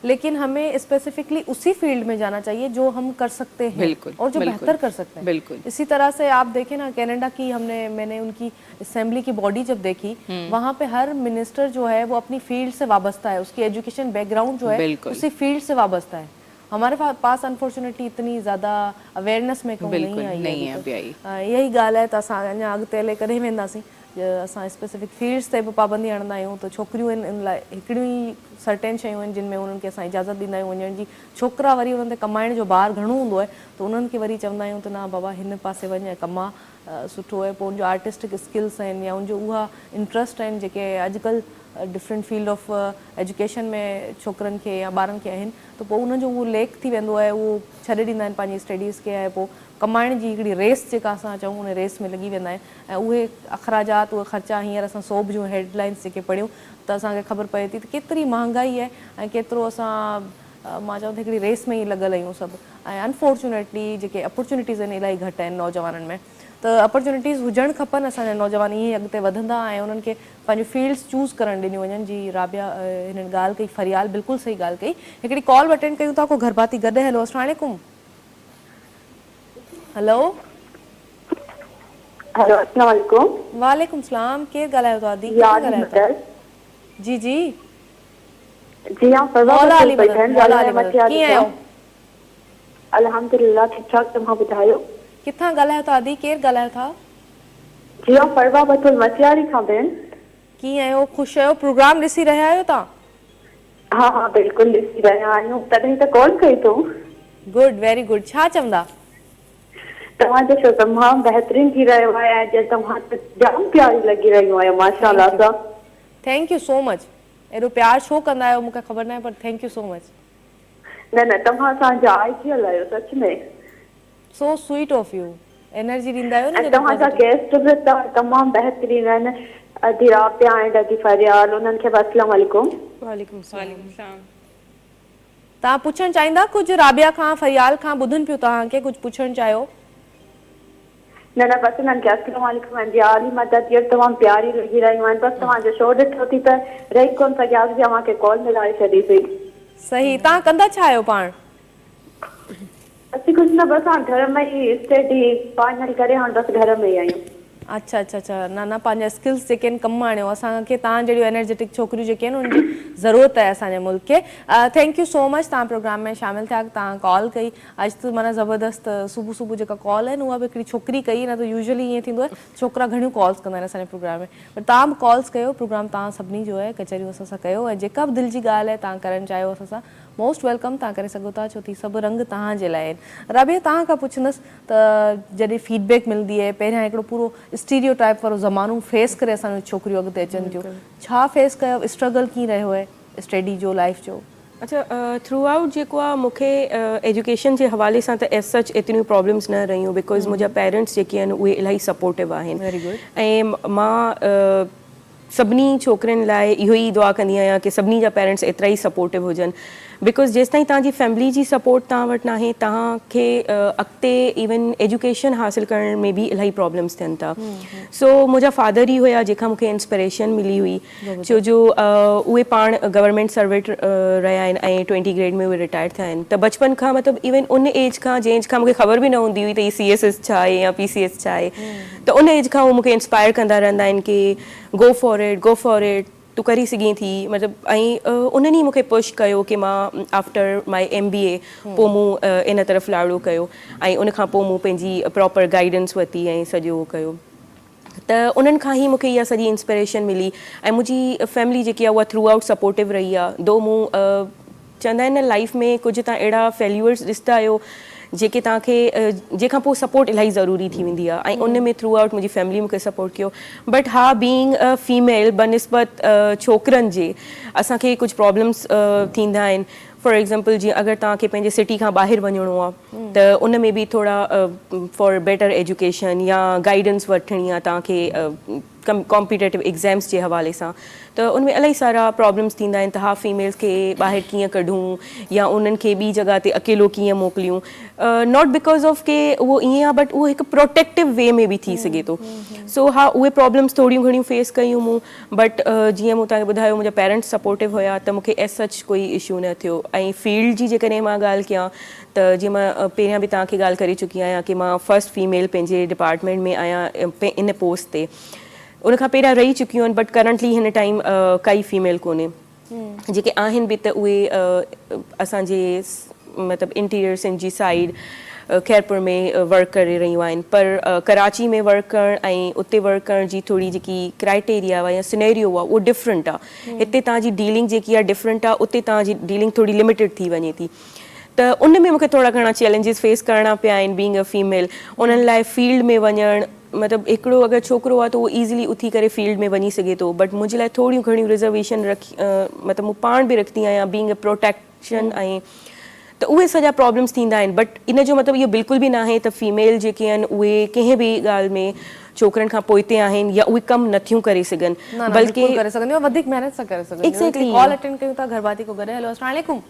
लेकिन हमें स्पेसिफिकली उसी फील्ड में जाना चाहिए जो हम कर सकते हैं, बिल्कुल, और जो बेहतर कर सकते हैं। बिल्कुल। इसी तरह से आप देखें ना, कनाडा की मैंने उनकी असेंबली की बॉडी जब देखी, वहाँ पे हर मिनिस्टर जो है वो अपनी फील्ड से वाबस्ता है, उसकी एजुकेशन बैकग्राउंड जो है उसी फील्ड से वाबस्ता है। हमारे पास अनफॉर्चुनेटली इतनी ज़्यादा अवेयरनेस में नहीं आई है। यही ॻाल्हि है, तो असां अञा अॻिते हले करे वेंदासीं। असां स्पेसिफिक फील्ड्स ते बि पाबंदी हणंदा आहियूं, त छोकिरियूं आहिनि इन लाइ हिकिड़ियूं ई सर्टेन शयूं आहिनि जिन में उन्हनि खे असां इजाज़त ॾींदा आहियूं वञण जी। छोकिरा वरी उन्हनि ते कमाइण जो भार घणो हूंदो आहे, त उन्हनि खे वरी चवंदा आहियूं त न बाबा हिन पासे वञ ऐं कमा, सुठो आहे। पोइ उनजो आर्टिस्टिक स्किल्स आहिनि या उनजो उहा इंट्रस्ट आहिनि जेके अॼुकल्ह डिफरेंट फील्ड ऑफ एजुकेशन में छोकिरनि खे या ॿारनि खे आहिनि, त पोइ उन्हनि जो उहो लेक थी वेंदो आहे, उहो छॾे ॾींदा आहिनि पंहिंजी स्टडीज़ खे, ऐं पोइ कमाइण जी हिकिड़ी रेस जेका असां चऊं उन रेस में लॻी वेंदा आहिनि। ऐं उहे अख़राजात, उहे ख़र्चा, हींअर असां सोभ जूं हेडलाइंस जेके पढ़ियूं त असांखे ख़बर पए थी त केतिरी महांगाई आहे ऐं केतिरो असां मां चवां त हिकिड़ी रेस में ई लॻल आहियूं सभु। ऐं अनफॉर्चुनेटली जेके अपॉर्चुनिटीज़ आहिनि इलाही घटि आहिनि नौजवाननि में, त अपॉर्चुनिटीज़ हुजणु खपनि। असांजा नौजवान ईअं अॻिते वधंदा ऐं उन्हनि खे पंहिंजूं फील्ड्स चूज़ करणु ॾिनियूं वञनि। जी राबिया हिननि ॻाल्हि कई, फरियाल बिल्कुलु सही ॻाल्हि कई। हिकिड़ी कॉल अटेंड कयूं था, को घर बाती गॾु। हेलो, अस्सलाम वालेकुम। हेलो, हेलो, अस्सलाम वालेकुम। वालेकुम सलाम। केरु ॻाल्हायो था? आदि किथां ॻाल्हायो था? जी जी जी, हाँ फरवा मौला अली बतूल मदद, मौला अली मदद। कीअं आहियो? अल्हम्दुलिल्लाह ठीक ठाक, तव्हां ॿुधायो? किथां ॻाल्हायो था? आदि केरु ॻाल्हायो था? जी हाँ, फरवा बतूल मसियारी खां भेण। कीअं आहियो? ख़ुशि आहियो? प्रोग्राम ॾिसी रहिया आहियो तव्हां? हाँ हाँ बिल्कुलु ॾिसी रहिया आहियूं, तॾहिं त कॉल कई अथऊं। Good, very good. छा चवंदा? तव्हांजो शो तमामु बहितरीन थी रहियो आहे ऐं जे तव्हां त जाम प्यारी लॻी रहियूं आहियो माशाअल्लाह सां। Thank you so much. एॾो प्यार छो कंदा आहियो मूंखे ख़बर न आहे, पर थैंक यू सो मच। न न, तव्हां असांजा आइडियल आहियो सच में। So sweet of U. Energy ॾींदा आहियो ऐं न। तव्हांजा गेस्ट बि तमामु बहितरीन आहिनि, अदी राबिया ऐं अदी फरियाल, उन्हनि खे बि अस्सलाम वालेकुम। वालेकुम सलाम। तव्हां पुछणु चाहींदा कुझु राबिया खां, फरियाल खां? ॿुधनि पियो तव्हांखे, कुझु पुछणु चाहियो? न न, बसि उन्हनि खे अस्सलाम वालेकुम ऐं आली मदद। हीअ तमामु प्यारी लॻी रहियूं आहिनि। बसि तव्हांजो शो ॾिठो थी त रही कोन सघियासीं, तव्हांखे कॉल मिलाए छॾीसीं। सही। तव्हां कंदा छा आहियो पाण? असीं कुझु न, बसि हाणे घर में ई स्टडी फाइनल करे हाणे बसि घर में ई आहियूं। अच्छा अच्छा अच्छा। न न, पंहिंजा स्किल्स जेके आहिनि कमु आणियो। असांखे तव्हां जहिड़ियूं एनर्जेटिक छोकिरियूं जेके आहिनि उनजी ज़रूरत आहे असांजे मुल्क खे। थैंक यू सो मच, तव्हां प्रोग्राम में शामिलु थिया, तव्हां कॉल कई। अॼु त माना ज़बरदस्त सुबुह सुबुह जेका कॉल आहिनि उहा बि हिकिड़ी छोकिरी कई, न त यूजुअली ईअं थींदो आहे छोकिरा घणियूं कॉल्स कंदा आहिनि असांजे प्रोग्राम में, पर तव्हां बि कॉल्स कयो। प्रोग्राम तव्हां सभिनी जो आहे, कचहरियूं असां सां कयो, ऐं जेका बि दिलि जी ॻाल्हि आहे तव्हां करणु चाहियो असां सां मोस्ट वेलकम तव्हां करे सघो था, छो थी सभु रंग तव्हां जे लाइ आहिनि। राबिया, तव्हां खां पुछंदसि त जॾहिं फीडबैक मिलंदी आहे, पहिरियां हिकिड़ो पूरो स्टीरियो टाइप वारो ज़मानो फेस करे असांजो छोकिरियूं अॻिते अचनि थियूं, छा फेस कयो? स्ट्रगल कीअं रहियो आहे स्टडी जो, लाइफ जो? अच्छा, थ्रू आउट जेको आहे मूंखे एजुकेशन जे हवाले सां त एज सच एतिरियूं प्रॉब्लम्स न रहियूं, बिकॉज़ मुंहिंजा पेरेंट्स जेके आहिनि उहे इलाही सपोर्टिव आहिनि। Very good. ऐं मां सभिनी छोकिरनि लाइ इहो ई दुआ कंदी आहियां कि सभिनी जा पेरेंट्स एतिरा ई सपोर्टिव हुजनि, बिकॉज़ जेसिताईं तव्हांजी फैमिली जी सपोर्ट तव्हां वटि नाहे तव्हांखे अॻिते इवन एजुकेशन हासिल करण में बि इलाही प्रॉब्लम्स थियनि था। सो मुंहिंजा फादर ई हुया जंहिंखां मूंखे इंस्पिरेशन मिली हुई, छो जो उहे पाण गवर्नमेंट सर्वेंट रहिया आहिनि ऐं 20 ग्रेड में उहे रिटायर थिया आहिनि। त बचपन खां मतिलबु इवन उन एज खां जंहिं एज खां मूंखे ख़बर बि न हूंदी हुई त ही CSS छा आहे या PCS छा आहे, त उन एज खां उहे मूंखे इंस्पायर कंदा रहंदा आहिनि कि गो फॉर इट, तूं करी सघीं थी मतिलबु। ऐं उन्हनि ई मूंखे पुश कयो कि मां आफ्टर माई MBA पोइ मूं इन तरफ़ लाड़ो कयो ऐं उनखां पोइ मूं पंहिंजी प्रॉपर गाइडेंस वरिती ऐं सॼो कयो। त उन्हनि खां ई मूंखे इहा सॼी इंस्पिरेशन मिली ऐं मुंहिंजी फैमिली जेकी आहे उहा थ्रू आउट सपोर्टिव रही आहे। दो मूं चवंदा आहिनि न लाइफ में कुझु तव्हां अहिड़ा फेल्यूअर्स ॾिसंदा आहियो जेके तव्हांखे जंहिंखां पोइ सपोर्ट इलाही ज़रूरी थी वेंदी आहे ऐं उन में थ्रू आउट मुंहिंजी फैमिली मूंखे सपोर्ट कयो। बट हा, बीइंग अ फीमेल बनस्बत छोकिरनि जे असांखे कुझु प्रॉब्लम्स थींदा आहिनि। फॉर एग्ज़ाम्पल जीअं अगरि तव्हांखे पंहिंजे सिटी खां ॿाहिरि वञिणो आहे त उन में बि थोरा फॉर बेटर एजुकेशन या गाइडेंस वठणी आहे तव्हांखे कॉम्पिटेटिव एग्ज़ाम्स जे हवाले सां, त उनमें इलाही सारा प्रॉब्लम्स थींदा आहिनि। त हा, फीमेल्स खे ॿाहिरि कीअं कढूं या उन्हनि खे ॿी जॻह ते अकेलो कीअं मोकिलियूं, नॉट बिकॉज़ ऑफ के उहो ईअं आहे, बट उहो हिकु प्रोटेक्टिव वे में बि थी सघे थो। सो हा, उहे प्रॉब्लम्स थोरियूं घणियूं फेस कयूं मूं, बट जीअं मूं तव्हांखे ॿुधायो मुंहिंजा पेरेंट्स सपोर्टिव हुया त मूंखे एज सच कोई इशू न थियो। ऐं फील्ड जी जेकॾहिं मां ॻाल्हि कयां त जीअं मां पहिरियां बि तव्हांखे ॻाल्हि करे चुकी आहियां कि मां फस्ट फीमेल पंहिंजे डिपार्टमेंट में आहियां इन पोस्ट ते। उनखां पहिरियां रही चुकियूं आहिनि, बट करंटली हिन टाइम काई फीमेल कोन्हे। जेके आहिनि बि त उहे असांजे मतिलबु इंटीरियर जी साइड खैरपुर में वर्क करे रहियूं आहिनि, पर कराची में वर्क करणु ऐं उते वर्क करण जी थोरी जेकी क्राइटेरिया आहे या सिनेरियो आहे उहो डिफरेंट आहे। हिते तव्हांजी डीलिंग जेकी आहे डिफरेंट आहे, उते तव्हांजी डीलिंग थोरी लिमिटेड थी वञे थी। त उन में मूंखे थोरा घणा चैलेंजिस फेस करणा पिया आहिनि बीइंग अ फीमेल। उन्हनि लाइ फील्ड में वञणु मतिलबु हिकिड़ो अगरि छोकिरो आहे त उहो ईज़िली उथी करे फील्ड में वञी सघे थो, बट मुंहिंजे लाइ थोरियूं घणियूं रिजर्वेशन मतिलबु मूं पाण बि रखंदी आहियां बीइंग अ प्रोटेक्शन, ऐं त उहे सॼा प्रॉब्लम्स थींदा आहिनि। बट इन जो मतिलबु इहो बिल्कुलु बि न आहे त फीमेल जेके आहिनि उहे कंहिं बि ॻाल्हि में छोकिरनि खां पोइते आहिनि या उहे कमु नथियूं करे सघनि, बल्कि करे सघंदियूं, वधीक महिनत सां करे सघंदियूं। Exactly. कॉल अटेंड कयूं था, घरवाती को गॾु। हेलो, अस्सलाम वालेकुम।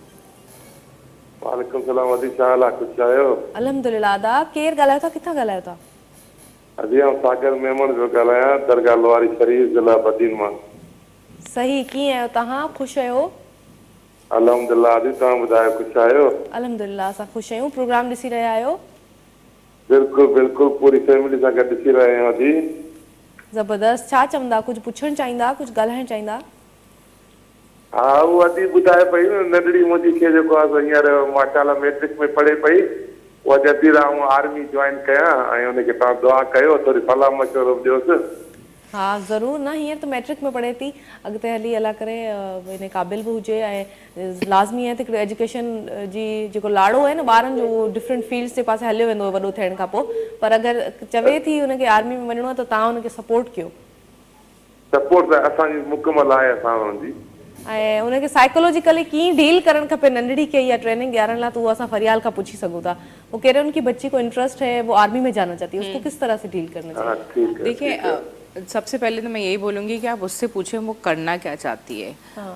वालेकुम सलाम। अदी छा हाल आहे? कुझु आयो? अल्हम्दुलिल्लाह। दा केरु ॻाल्हायो था, किथां ॻाल्हायो था? अदी आउं सागर मेमण जो ॻाल्हायां, दरगाह लोहारी शरीफ़ ज़िला बदीन मां। सही, कीअं आहियो तव्हां? ख़ुशि आहियो? अल्हम्दुलिल्लाह। अदी तव्हां ॿुधायो कुझु आयो? अल्हम्दुलिल्लाह, असां ख़ुशि आहियूं। प्रोग्राम ॾिसी रहिया आहियो? बिल्कुलु बिल्कुलु, पूरी फैमिली सां गॾु ॾिसी रहिया आहियूं। अदी ज़बरदस्त। छा चवंदा? कुझु पुछणु चाहींदा, कुझु ॻाल्हाइणु चाहींदा? हा, उहो अदी ॿुधाए पई न, नंढड़ी मुंहिंजी खे जेको आहे हींअर माशाल्लाह मैट्रिक में पढ़े पई, उहा चए थी आउं आर्मी जॉइन कयां ऐं उनखे तव्हां दुआ कयो, थोरी सलाह मशवरो ॾियोसि। हा ज़रूरु। न, हींअर त मैट्रिक में पढ़े थी, अॻिते हली अला करे इन क़ाबिल बि हुजे ऐं लाज़मी आहे त हिकिड़ो एजुकेशन जी जेको लाड़ो आहे न ॿारनि जो, उहो डिफरेंट फील्ड्स जे पासे हलियो वेंदो वॾो थियण खां पोइ। पर अगरि चवे थी हुनखे आर्मी में वञिणो आहे त तव्हां हुनखे सपोर्ट कयो। सपोर्ट त असांजी मुकमल आहे असां हुनजी। ऐं उनखे साइकोलॉजिकली कीअं डील करणु खपे नंढड़ी खे इहा ट्रेनिंग ॾियारण लाइ, त उहो असां फरियाल खां पुछी सघूं था। वो कह रहे हैं उनकी बच्ची को इंटरेस्ट है, वो आर्मी में जाना चाहती है, उसको किस तरह से डील करना चाहिए? हाँ ठीक है। देखिए, सबसे पहले तो मैं यही बोलूँगी कि आप उससे पूछें वो करना क्या चाहती है।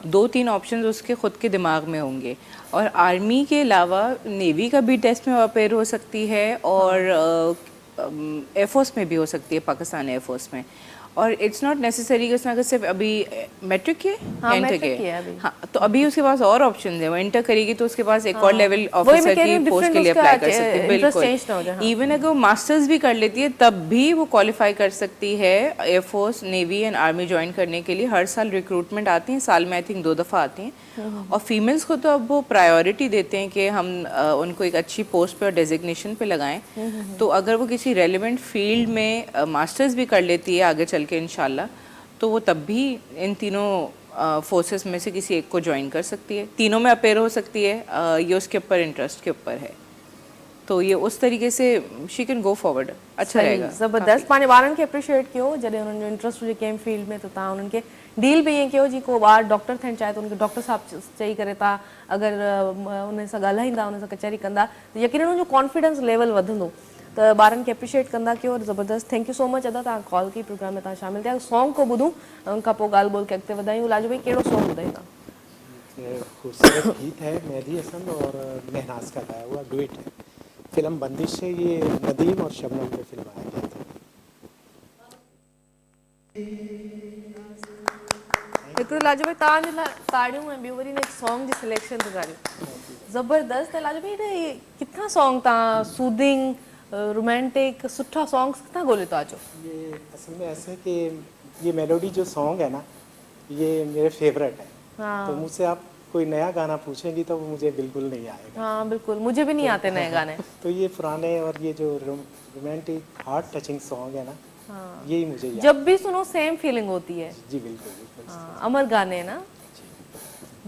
2-3 ऑप्शंस उसके खुद के दिमाग में होंगे, और आर्मी के अलावा नेवी का भी टेस्ट में अपेयर हो सकती है और एयरफोर्स में भी हो सकती है, पाकिस्तान एयरफोर्स में। और इट्स नॉट नेसेसरी कि उसने अगर सिर्फ अभी मैट्रिक किए, इंटर किए, हाँ, तो अभी उसके पास और ऑप्शन है। वो इंटर करेगी तो उसके पास एक और लेवल ऑफिसर की पोस्ट के लिए अप्लाई कर सकती है। बिल्कुल। इवन अगर वो मास्टर्स भी कर लेती है तब भी वो क्वालिफाई कर सकती है air force, navy and army join करने के लिए। हर साल रिक्रूटमेंट आती है, साल में आई थिंक 2 दफ़ा आती हैं। और फीमेल्स को तो अब वो प्रायोरिटी देते हैं कि हम उनको एक अच्छी पोस्ट पे और डेजिग्नेशन पे लगाएं। तो अगर वो किसी रेलिवेंट फील्ड में मास्टर्स भी कर लेती है आगे चल के इंशाल्लाह, तो वो तब भी इन तीनों फोर्सेस में से किसी एक को ज्वाइन कर सकती है। तीनों में अपेयर हो सकती है, ये उसके ऊपर इंटरेस्ट के ऊपर है। तो ये उस तरीके से शी कैन गो फॉरवर्ड, अच्छा रहेगा। ज़बरदस्त। पंहिंजे ॿारनि खे अप्रिशिएट कयो जॾहिं हुननि जो इंट्रस्ट हुजे कंहिं फील्ड में, त तव्हां हुननि खे डील बि ईअं कयो जी को ॿार डॉक्टर थियणु चाहे त हुनखे डॉक्टर साहब चई करे तव्हां अगरि उन सां ॻाल्हाईंदा, उन सां कचहरी कंदा, त यकीनन हुनजो कॉन्फिडेंस लेवल वधंदो। त ॿारनि खे एप्रिशिएट कंदा कयो और ज़बरदस्त थैंक यू सो मच अदा तव्हां कॉल कई प्रोग्राम में तव्हां शामिल थिया सॉन्ग को ॿुधूं उन खां पोइ ॻाल्हि ॿोल खे अॻिते वधायूं लाजो भाई कहिड़ो सॉन्ग ॿुधाई तव्हां खूबसूरत गीत है मेहदी हसन और महनाज का गाया हुआ डुएट है फिल्म बंदिश है ये नदीम और शबनम पे फिल्माया गया था हिकिड़ो लाजो भाई तव्हांजे लाइ ताड़ियूं ऐं ॿियो वरी हिन सॉन्ग जी सिलेक्शन थी करियूं ज़बरदस्त है लाजो भाई ये कितना सॉन्ग तव्हां सूदिंग रोमांटिक सुठा सॉन्ग्स किथां ॻोल्हे था अचो ये असल में ऐसा है कि ये मेलोडी जो सॉन्ग है ना ये मेरे फेवरेट है हाँ। तो मुझसे आप कोई नया गाना पूछेंगी तो वो मुझे बिल्कुल नहीं आएगा हाँ बिल्कुल मुझे भी नहीं आते नए गाने तो ये पुराने और ये जो रोमांटिक हार्ट टचिंग सॉन्ग है ना यही मुझे याद जब भी सुनो सेम फीलिंग होती है जी बिल्कुल बिल्कुल हाँ, अमर गाने ना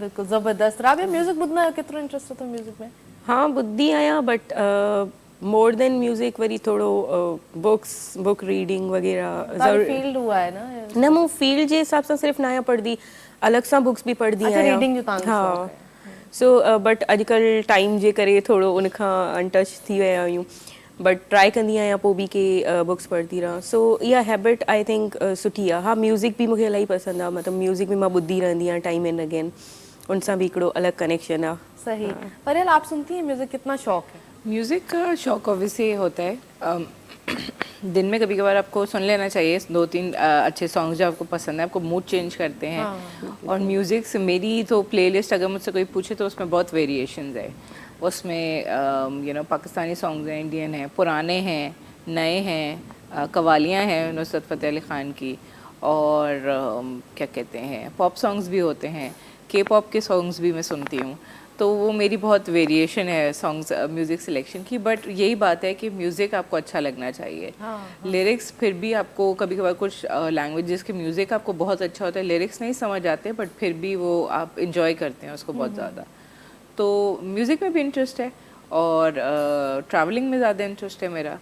बिल्कुल ज़बरदस्त राबिया म्यूजिक ॿुधंदा आहियो केतिरो इंट्रस्ट अथव म्यूजिक में हाँ ॿुधंदी आहियां बट मोर देन म्यूज़िक वरी थोरो बुक रीडिंग वग़ैरह तव्हांजो फील्ड हुआ है ना न मूं फील्ड जे हिसाब सां सिर्फ़ु न आहियां पढ़ंदी अलॻि सां बुक्स बि पढ़ंदी अच्छा, आहियां reading जो तव्हांजो शौक़ु हाँ सो बट अॼुकल्ह टाइम जे करे थोरो उनखां अनटच थी विया आहियूं बट ट्राई कंदी आहियां पोइ बि के बुक्स पढ़ंदी रहां सो इहा हैबिट आई थिंक सुठी आहे हा म्यूज़िक बि मूंखे इलाही पसंदि आहे मतिलबु म्यूज़िक बि मां ॿुधंदी रहंदी आहियां टाइम एंड अगेन उन सां बि हिकिड़ो अलॻि कनेक्शन आहे सही परियल आप सुनती हैं म्यूजिक कितना शौक है म्यूज़िक का शौक ऑब्वियसली होता है दिन में कभी कभार आपको सुन लेना चाहिए 2-3 अच्छे सॉन्ग्स जो आपको पसंद है आपको मूड चेंज करते हैं और म्यूज़िक से मेरी तो प्लेलिस्ट अगर मुझसे कोई पूछे तो उसमें बहुत वेरिएशंस है उसमें पाकिस्तानी सॉन्ग्स हैं इंडियन हैं पुराने हैं नए हैं कवालियाँ हैं नुसरत फ़तेह अली ख़ान की और क्या कहते हैं पॉप सॉन्ग्स भी होते हैं के पॉप के सॉन्ग्स भी मैं सुनती हूँ तो वो मेरी बहुत वेरिएशन है सॉन्ग्स म्यूज़िक सिलेक्शन की बट यही बात है कि म्यूज़िक आपको अच्छा लगना चाहिए लिरिक्स फिर भी आपको कभी कभार कुछ लैंग्वेजेस के म्यूज़िक आपको बहुत अच्छा होता है लिरिक्स नहीं समझ आते बट फिर भी वो आप इंजॉय करते हैं उसको बहुत ज़्यादा तो म्यूज़िक में भी इंटरेस्ट है और ट्रैवलिंग में ज़्यादा इंटरेस्ट है मेरा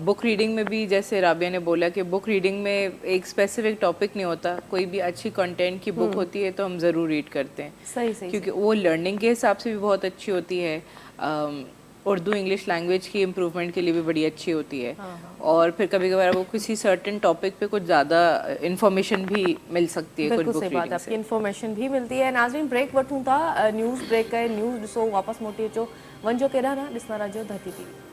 बुक रीडिंग में भी जैसे राबिया ने बोला कि बुक रीडिंग में एक स्पेसिफिक टॉपिक नहीं होता कोई भी अच्छी कंटेंट की बुक होती है तो हम ज़रूर रीड करते हैं सही क्योंकि वो लर्निंग के हिसाब से भी बहुत अच्छी होती है उर्दू इंग्लिश लैंग्वेज की इम्प्रूवमेंट के लिए भी बड़ी अच्छी होती है और फिर कभी कभार वो किसी सर्टेन टॉपिक पे कुछ ज़्यादा इन्फॉर्मेशन भी मिल सकती है बिल्कुल सही बात है आपकी इन्फॉर्मेशन भी मिलती है नाज़रीन ब्रेक वठूं था न्यूज़ ब्रेक कयो न्यूज़ ॾिसो वापसि मोटी अचो वञो केॾा न ॾिसंदा रहिजो धरती टीवी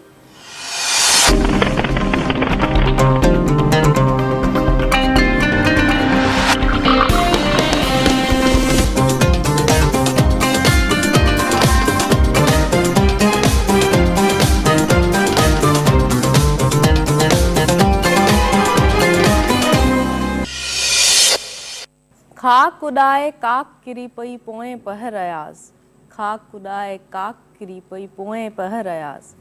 खाक उॾाए काक किरी पई पोएं पहर अयाज़ खाक उॾाए काक किरी पई पोएं पहर अयाज़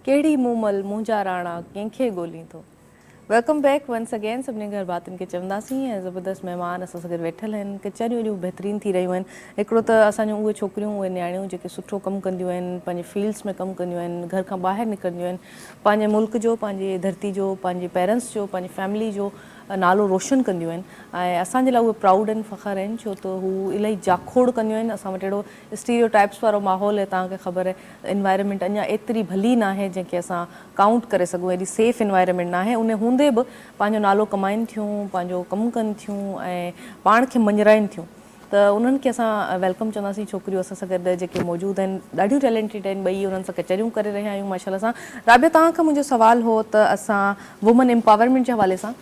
कहिड़ी मूमल मुंहिंजा राणा कंहिंखे ॻोल्हीं थो वेलकम बैक वंस अगेन सभिनी घर बातियुनि खे चवंदासीं ऐं ज़बरदस्त महिमान असां सां गॾु वेठल आहिनि कचहरियूं एॾियूं बहितरीनु थी रहियूं आहिनि हिकिड़ो त असांजूं उहे छोकिरियूं उहे न्याणियूं जेके सुठो कमु कंदियूं आहिनि पंहिंजे फील्ड्स में कमु कंदियूं आहिनि घर खां ॿाहिरि निकिरंदियूं आहिनि पंहिंजे मुल्क जो पंहिंजे धरती जो पंहिंजे पेरेंट्स जो पंहिंजी फैमिली जो नालो रोशन कंदियूं आहिनि ऐं असांजे लाइ उहे प्राउड आहिनि फ़ख़्रु आहिनि छो त हू इलाही जाखोड़ कंदियूं आहिनि असां वटि अहिड़ो स्टीरियो टाइप्स वारो माहौल आहे तव्हांखे ख़बर आहे इन्वायरमेंट अञा एतिरी भली न आहे जंहिंखे असां काउंट करे सघूं एॾी सेफ इन्वायरमेंट न आहे उन हूंदे बि पंहिंजो नालो कमाइनि थियूं पंहिंजो कमु कनि थियूं ऐं पाण खे मंझराइनि थियूं त उन्हनि खे असां वेलकम चवंदासीं छोकिरियूं असां सां गॾु जेके मौजूदु आहिनि ॾाढियूं टैलेंटेड आहिनि ॿई उन्हनि सां कचहरियूं करे रहिया आहियूं माशाल्लाह सां राबिया तव्हां खां मुंहिंजो सुवालु हो त असां वुमन एम्पावरमेंट जे हवाले सां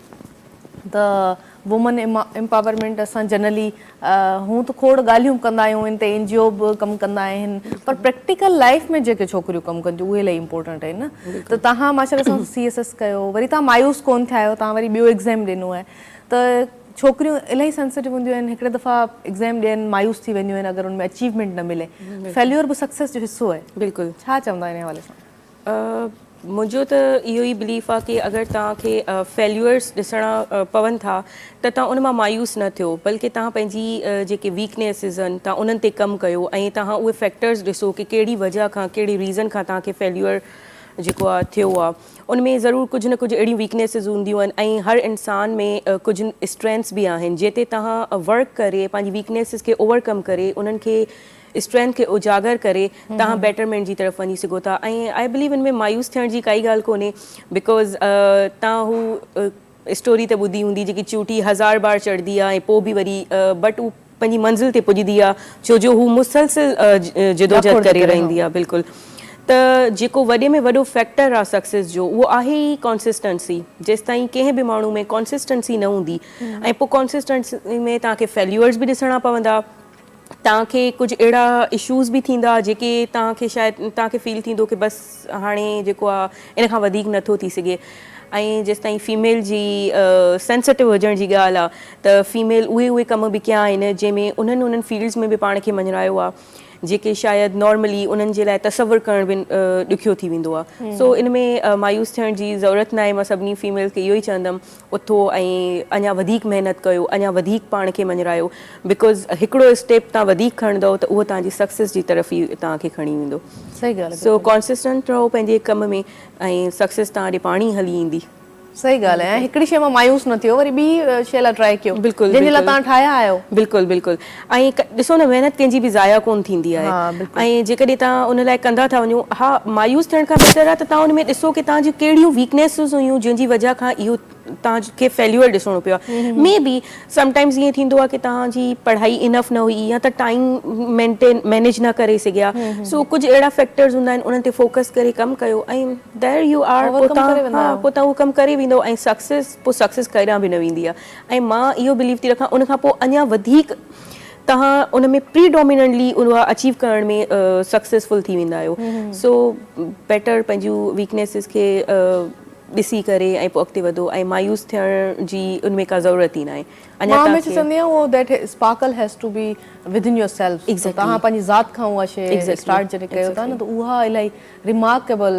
त वुमन एम्पावरमेंट असां जनरली हूं त खोड़ ॻाल्हियूं कंदा आहियूं इन ते NGO बि कमु कंदा आहिनि पर प्रैक्टिकल लाइफ में जेके छोकिरियूं कमु कनि थियूं उहे इलाही इंपॉर्टेंट आहिनि न त तव्हां माशाल्लाह सां CSS कयो वरी तव्हां मायूस कोन थिया आहियो तव्हां वरी ॿियो एग्ज़ाम ॾिनो आहे त छोकिरियूं इलाही सेंसिटिव हूंदियूं आहिनि हिकिड़े दफ़ा एग्ज़ाम ॾियनि मायूस थी वेंदियूं आहिनि अगरि उनमें अचीवमेंट न मिले फेल्यूर बि सक्सेस जो हिसो आहे बिल्कुलु छा चवंदा इन हवाले सां मुंहिंजो त इहो ई बिलीफ आहे कि अगरि तव्हांखे फेल्यूअर्स ॾिसणा पवनि था त तव्हां उन मां मायूस न थियो बल्कि तव्हां पंहिंजी जेके वीकनेसिस आहिनि तव्हां उन्हनि ते कमु कयो ऐं तव्हां उहे फैक्टर्स ॾिसो कि कहिड़ी वजह खां कहिड़ी रीज़न खां तव्हांखे फेल्यूअर जेको आहे थियो आहे उन में ज़रूरु कुझु न कुझु अहिड़ियूं वीकनेसिस हूंदियूं आहिनि ऐं हर इंसान में कुझु स्ट्रेंथ्स बि आहिनि जिते तव्हां वर्क करे पंहिंजी वीकनेसिस खे ओवरकम करे उन्हनि खे स्ट्रेंथ खे उजागर करे तव्हां बेटरमेंट जी तरफ़ वञी सघो था। ऐं आई बिलीव इन में मायूस थियण जी काई ॻाल्हि कोन्हे, बिकॉज़ तव्हां हू स्टोरी त ॿुधी हूंदी जेकी चूटी 1000 बार चढ़ंदी आहे ऐं पोइ बि वरी बट हू पंहिंजी मंज़िल ते पुॼंदी आहे, छो जो हू मुसलसिल जिदोजहद करे रहंदी आहे। बिल्कुलु। त जेको वॾे में वॾो फैक्टर आहे सक्सेस जो, उहो आहे ई कॉन्सिस्टेंसी। जेसिताईं कंहिं बि माण्हू में कॉन्सिस्टेंसी न हूंदी ऐं पोइ कॉन्सिस्टेंसी में तव्हांखे फेल्यूअर्स बि ॾिसणा पवंदा, तव्हांखे कुझु अहिड़ा इशूज़ बि थींदा जेके तव्हांखे शायदि तव्हांखे फील थींदो की बसि हाणे जेको आहे इन खां वधीक नथो थी सघे। ऐं जेसिताईं फीमेल जी सेंसिटिव हुजण जी ॻाल्हि आहे त फीमेल उहे कम बि कया आहिनि जंहिंमें उन्हनि फील्ड्स में बि पाण खे मञायो आहे जेके शायदि नॉर्मली उन्हनि जे लाइ तसवुरु करण बि ॾुखियो थी वेंदो आहे। सो इन में मायूस थियण जी ज़रूरत न आहे। मां सभिनी फीमेल खे इहो ई चवंदमि, उथो ऐं अञा वधीक महिनत कयो, अञा वधीक पाण खे मञायो, बिकॉज़ हिकिड़ो स्टेप तव्हां वधीक खणंदव त उहो तव्हांजी सक्सेस जी तरफ़ ई तव्हांखे खणी वेंदो। सही ॻाल्हि आहे। सो कॉन्सिस्टेंट रहो पंहिंजे कम में ऐं सक्सेस तव्हां ॾे पाण ई हली ईंदी। सही ॻाल्हि आहे। ऐं हिकिड़ी शइ मां मायूस न थियो, वरी ॿी शइ लाइ ट्राई कयो, बिल्कुलु जंहिंजे लाइ तव्हां ठाहिया आहियो। बिल्कुलु बिल्कुलु। ऐं ॾिसो न, महिनत कंहिंजी बि ज़ाया कोन थींदी आहे। ऐं जेकॾहिं तव्हां उन लाइ कंदा था वञो, हा मायूस थियण खां बहितर आहे त तव्हां उन में ॾिसो की तव्हांजी कहिड़ियूं वीकनेसिस हुयूं जंहिंजी वजह खां इहो तव्हांखे फेल्यूअर ॾिसणो पियो आहे। मे बी समटाइम्स ईअं थींदो आहे की तव्हांजी पढ़ाई इनफ न हुई या त टाइम मैनेज न करे सघिया। सो कुझु अहिड़ा फैक्टर्स हूंदा आहिनि, उन्हनि ते फोकस करे कमु कयो ऐं देयर यू आर, पोइ तव्हां उहो कमु करे वेंदो ऐं सक्सेस करियां बि न वेंदी आहे। ऐं मां इहो बिलीव थी रखां, उन खां पोइ अञा वधीक तव्हां उन में प्रीडोमिनेंटली उहा अचीव करण में सक्सेसफुल थी वेंदा आहियो। सो बेटर पंहिंजूं वीकनेसिस खे ॾिसी करे ऐं पोइ अॻिते वधो ऐं मायूस थियण जी उनमें का ज़रूरत ई न आहे। मां हमेशह चवंदी आहियां उहो that sparkle has to be within yourself. तव्हां पंहिंजी ज़ात खां उहा शइ स्टार्ट जॾहिं कयो था न, त उहा इलाही रिमार्केबल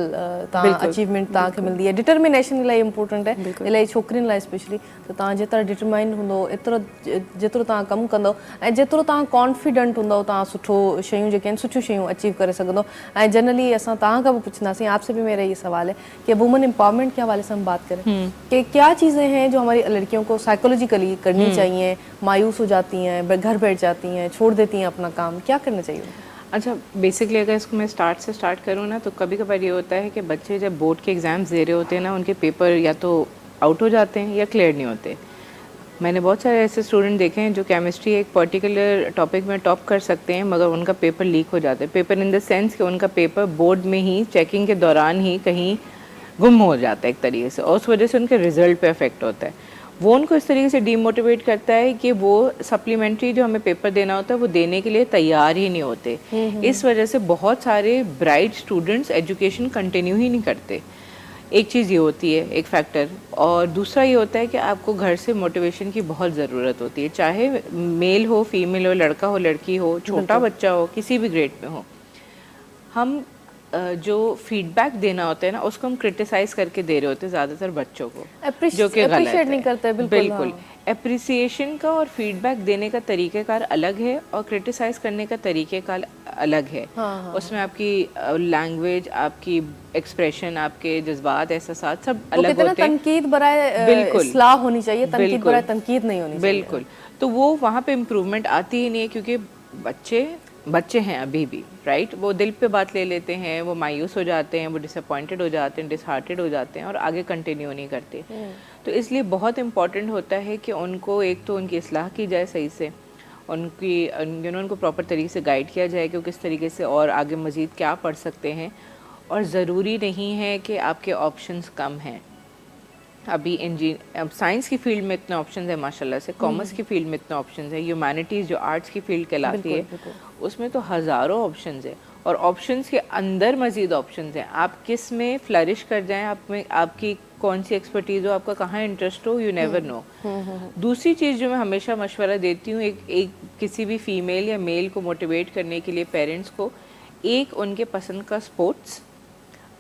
तव्हां अचीवमेंट तव्हांखे मिलंदी आहे। डिटर्मिनेशन इलाही इंपॉर्टेंट आहे, इलाही छोकिरियुनि लाइ स्पेशली। त तव्हां जेतिरा डिटरमाइंड हूंदो, जेतिरो तव्हां कमु कंदव ऐं जेतिरो तव्हां कॉन्फिडेंट हूंदव, तव्हां सुठो शयूं जेके आहिनि सुठियूं शयूं अचीव करे सघंदो। ऐं जनरली असां तव्हां खां बि पुछंदासीं, आपसे भी मेरा ये सवाल है कि वुमेन एम्पावरमेंट के हवाले से हम बात करें कि क्या चीज़ें हैं जो हमारी लड़कियों को साइकोलॉजिकली करनी चाहिए, मायूस हो जाती हैं, घर बैठ जाती हैं, छोड़ देती हैं अपना काम, क्या करना चाहिए? अच्छा, बेसिकली अगर इसको मैं स्टार्ट करूँ ना, तो कभी कभार ये होता है कि बच्चे जब बोर्ड के एग्ज़ाम्स दे रहे होते हैं ना, उनके पेपर या तो आउट हो जाते हैं या क्लियर नहीं होते। मैंने बहुत सारे ऐसे स्टूडेंट देखे हैं जो केमिस्ट्री एक पर्टिकुलर टॉपिक में टॉप कर सकते हैं, मगर उनका पेपर लीक हो जाता है। पेपर इन द सेंस कि उनका पेपर बोर्ड में ही चेकिंग के दौरान ही कहीं गुम हो जाता है एक तरीके से, और उस वजह से उनके रिजल्ट पे इफेक्ट होता है। वो उनको इस तरीके से डीमोटिवेट करता है कि वो सप्लीमेंट्री जो हमें पेपर देना होता है वो देने के लिए तैयार ही नहीं होते। इस वजह से बहुत सारे ब्राइट स्टूडेंट्स एजुकेशन कंटिन्यू ही नहीं करते। एक चीज़ ये होती है, एक फैक्टर। और दूसरा ये होता है कि आपको घर से मोटिवेशन की बहुत ज़रूरत होती है, चाहे मेल हो, फीमेल हो, लड़का हो, लड़की हो, छोटा बच्चा हो, किसी भी ग्रेड में हो। हम जो फीडबैक देना होता है ना, उसको हम क्रिटिसाइज करके दे रहे होते हैं ज़्यादातर बच्चों को, जो कि गलत है। नहीं करते, बिल्कुल। एप्रिसिएशन का और फीडबैक देने का तरीक़ेकार अलग है और क्रिटिसाइज करने का तरीक़ेकार अलग है। उसमें आपकी लैंग्वेज, आपकी एक्सप्रेशन, आपके जज्बात, एहसास सब अलग होते हैं। तनकीद बराए इस्लाह होनी चाहिए, तनकीद बराए तनकीद नहीं होनी चाहिए। बिल्कुल। तो वो वहाँ पे इम्प्रूवमेंट आती ही नहीं है, क्योंकि बच्चे हैं अभी भी, राइट। वो दिल पे बात ले लेते हैं, वो मायूस हो जाते हैं, वो डिसअपॉइंटेड हो जाते हैं, डिसहार्टेड हो जाते हैं और आगे कंटिन्यू नहीं करते। तो इसलिए बहुत इम्पॉर्टेंट होता है कि उनको एक तो उनकी इस्लाह की जाए सही से, उनको प्रॉपर तरीके से गाइड किया जाए कि वो किस तरीके से और आगे मज़ीद क्या पढ़ सकते हैं। और ज़रूरी नहीं है कि आपके ऑप्शंस कम हैं। अभी साइंस की फील्ड में इतने ऑप्शंस हैं माशाल्लाह से, कॉमर्स की फील्ड में इतने ऑप्शंस हैं, ह्यूमैनिटीज़ जो आर्ट्स की फील्ड कहलाती है उसमें तो हज़ारों ऑप्शंस हैं, और ऑप्शंस के अंदर मज़ीद ऑप्शंस हैं। आप किस में फ्लरिश कर जाएं, आप में आपकी कौन सी एक्सपर्टीज़ हो, आपका कहाँ इंटरेस्ट हो, यू नेवर नो। दूसरी चीज़ जो मैं हमेशा मशवरा देती हूँ एक किसी भी फीमेल या मेल को मोटिवेट करने के लिए पेरेंट्स को, एक उनके पसंद का स्पोर्ट्स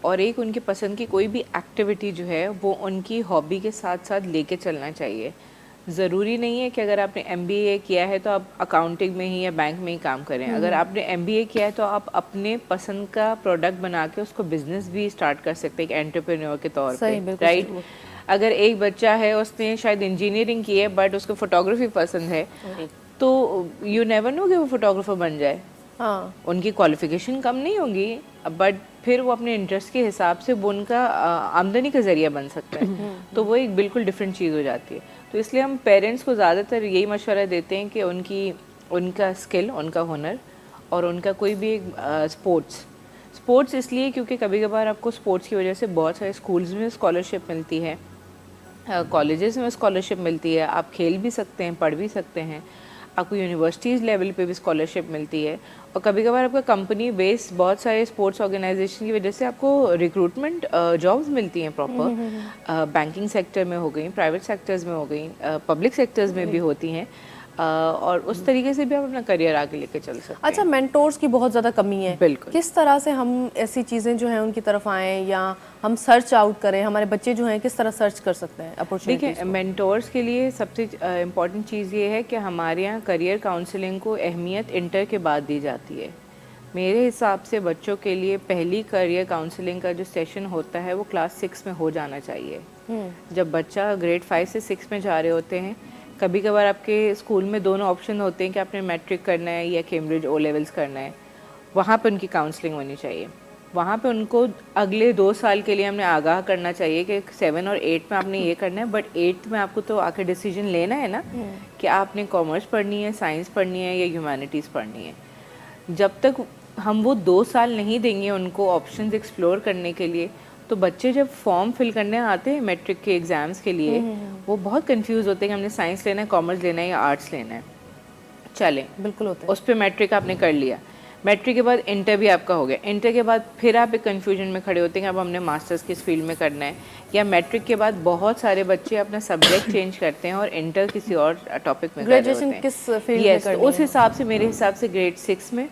और एक उनकी पसंद की कोई भी एक्टिविटी जो है वो उनकी हॉबी के साथ साथ लेके चलना चाहिए। ज़रूरी नहीं है कि अगर आपने MBA किया है तो आप अकाउंटिंग में ही या बैंक में ही काम करें। अगर आपने MBA किया है तो आप अपने पसंद का प्रोडक्ट बना के उसको बिजनेस भी स्टार्ट कर सकते हैं एक एंटरप्रेन्योर के तौर पे, राइट। अगर एक बच्चा है उसने शायद इंजीनियरिंग की है बट उसको फोटोग्राफी पसंद है, तो यू नेवर नो कि वो फोटोग्राफर बन जाए, हाँ उनकी क्वालिफिकेशन कम नहीं होगी, बट फिर वो अपने इंटरेस्ट के हिसाब से वो उनका आमदनी का ज़रिया बन सकता है। तो वो एक बिल्कुल डिफरेंट चीज़ हो जाती है। तो इसलिए हम पेरेंट्स को ज़्यादातर यही मशवरा देते हैं कि उनका स्किल, उनका हुनर और उनका कोई भी एक स्पोर्ट्स इसलिए क्योंकि कभी कभार आपको स्पोर्ट्स की वजह से बहुत सारे स्कूल्स में स्कॉलरशिप मिलती है, कॉलेजेस में स्कॉलरशिप मिलती है, आप खेल भी सकते हैं, पढ़ भी सकते हैं, आपको यूनिवर्सिटीज़ लेवल पे भी स्कॉलरशिप मिलती है। और कभी कभार आपका कंपनी बेस्ड बहुत सारे स्पोर्ट्स ऑर्गेनाइजेशन की वजह से आपको रिक्रूटमेंट जॉब्स मिलती हैं प्रॉपर, बैंकिंग सेक्टर में हो गई, प्राइवेट सेक्टर्स में हो गई, पब्लिक सेक्टर्स में भी होती हैं, और उस तरीके से भी आप अपना करियर आगे लेके चल सकते हैं। अच्छा, मेंटोर्स की बहुत ज़्यादा कमी है, बिल्कुल। किस तरह से हम ऐसी चीज़ें जो हैं उनकी तरफ आएँ या हम सर्च आउट करें, हमारे बच्चे जो हैं किस तरह सर्च कर सकते हैं अपॉर्चुनिटीज़? देखिए, मेंटोर्स के लिए सबसे इम्पॉर्टेंट चीज़ ये है कि हमारे यहाँ करियर काउंसलिंग को अहमियत इंटर के बाद दी जाती है। मेरे हिसाब से बच्चों के लिए पहली करियर काउंसलिंग का जो सेशन होता है वो क्लास 6 में हो जाना चाहिए। जब बच्चा ग्रेड 5 से 6 में जा रहे होते हैं, कभी कभार आपके स्कूल में दोनों ऑप्शन होते हैं कि आपने मैट्रिक करना है या कैम्ब्रिज ओ लेवल्स करना है, वहाँ पे उनकी काउंसलिंग होनी चाहिए। वहाँ पे उनको अगले 2 साल के लिए हमने आगाह करना चाहिए कि 7 और 8 में आपने ये करना है, बट 8 में आपको तो आके डिसीजन लेना है ना कि आपने कॉमर्स पढ़नी है, साइंस पढ़नी है या ह्यूमैनिटीज़ पढ़नी है। जब तक हम वो 2 साल नहीं देंगे उनको ऑप्शंस एक्सप्लोर करने के लिए, तो बच्चे जब फॉर्म फिल करने आते हैं मैट्रिक के एग्ज़ाम्स के लिए, वो बहुत कंफ्यूज होते हैं कि हमने साइंस लेना है, कॉमर्स लेना है या आर्ट्स लेना है। चलें, बिल्कुल होता है। उस पर मैट्रिक आपने कर लिया, मैट्रिक के बाद इंटर भी आपका हो गया, इंटर के बाद फिर आप एक कन्फ्यूजन में खड़े होते हैं कि अब हमने मास्टर्स किस फील्ड में करना है, या मैट्रिक के बाद बहुत सारे बच्चे अपना सब्जेक्ट चेंज करते हैं और इंटर किसी और टॉपिक में कर रहे होते हैं। ग्रेजुएशन किस फील्ड में करनी उस हिसाब से मेरे हिसाब से ग्रेड 6 में,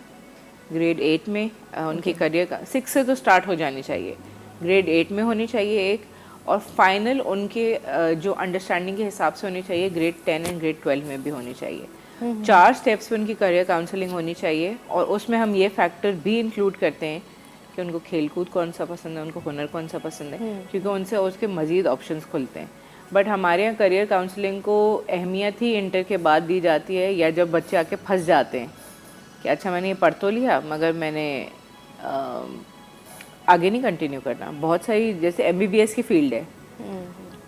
ग्रेड 8 में उनके करियर का 6 से तो स्टार्ट हो जानी चाहिए, ग्रेड 8 में होनी चाहिए एक, और फाइनल उनके जो अंडरस्टैंडिंग के हिसाब से होनी चाहिए ग्रेड 10 एंड ग्रेड 12 में भी होनी चाहिए। 4 स्टेप्स पे उनकी करियर काउंसलिंग होनी चाहिए, और उसमें हम ये फैक्टर भी इंक्लूड करते हैं कि उनको खेलकूद कौन सा पसंद है, उनको हुनर कौन सा पसंद है, क्योंकि उनसे उसके मज़ीद ऑप्शंस खुलते हैं। बट हमारे यहाँ करियर काउंसलिंग को अहमियत ही इंटर के बाद दी जाती है, या जब बच्चे आके फंस जाते हैं कि अच्छा मैंने ये पढ़ तो लिया मगर मैंने आगे नहीं कंटिन्यू करना। बहुत सारी जैसे MBBS की फील्ड है,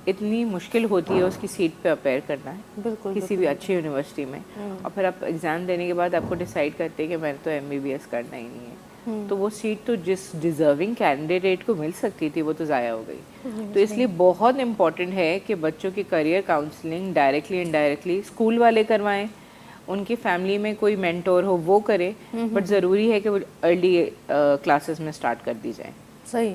इतनी मुश्किल होती है उसकी सीट पे अपेयर करना है बिल्कुल किसी भी अच्छी यूनिवर्सिटी में, और फिर आप एग्ज़ाम देने के बाद आपको डिसाइड करते हैं कि मैंने तो MBBS करना ही नहीं है, तो वो सीट तो जिस डिज़र्विंग कैंडिडेट को मिल सकती थी वो तो ज़ाया हो गई। तो इसलिए बहुत इम्पॉर्टेंट है कि बच्चों की career counselling directly indirectly school वाले करवाएं, उनकी फैमिली में कोई मेंटोर हो वो करे, बट ज़रूरी है कि वो अर्ली क्लासेस में स्टार्ट कर दी जाए। सही,